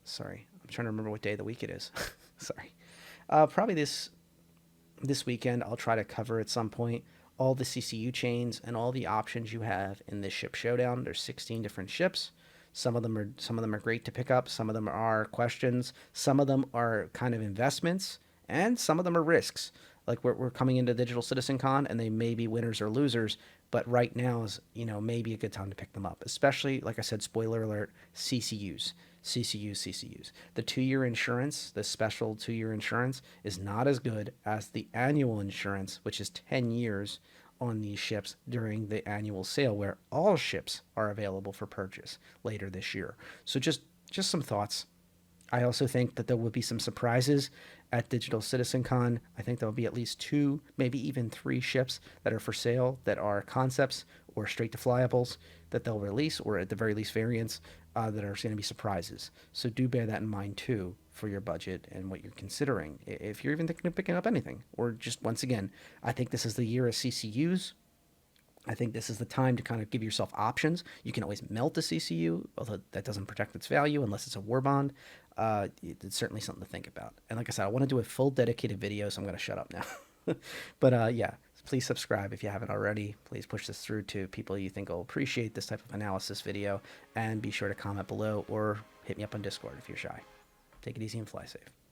Sorry, I'm trying to remember what day of the week it is. Sorry. Probably this weekend I'll try to cover at some point all the CCU chains and all the options you have in this ship showdown. There's 16 different ships. Some of them are great to pick up. Some of them are questions. Some of them are kind of investments, and some of them are risks. Like we're coming into Digital Citizen Con, and they may be winners or losers. But right now is maybe a good time to pick them up, especially like I said. Spoiler alert: CCUs. The 2-year insurance, the special 2-year insurance, is not as good as the annual insurance, which is 10 years on these ships during the annual sale, where all ships are available for purchase later this year. So just some thoughts. I also think that there will be some surprises at Digital Citizen Con. I think there will be at least 2, maybe even 3 ships that are for sale that are concepts or straight to flyables that they'll release, or at the very least variants that are going to be surprises. So do bear that in mind too for your budget and what you're considering. If you're even thinking of picking up anything, or just once again, I think this is the year of CCUs. I think this is the time to kind of give yourself options. You can always melt a CCU, although that doesn't protect its value unless it's a war bond. It's certainly something to think about. And like I said, I want to do a full dedicated video, so I'm going to shut up now. But yeah, please subscribe if you haven't already. Please push this through to people you think will appreciate this type of analysis video. And be sure to comment below or hit me up on Discord if you're shy. Take it easy and fly safe.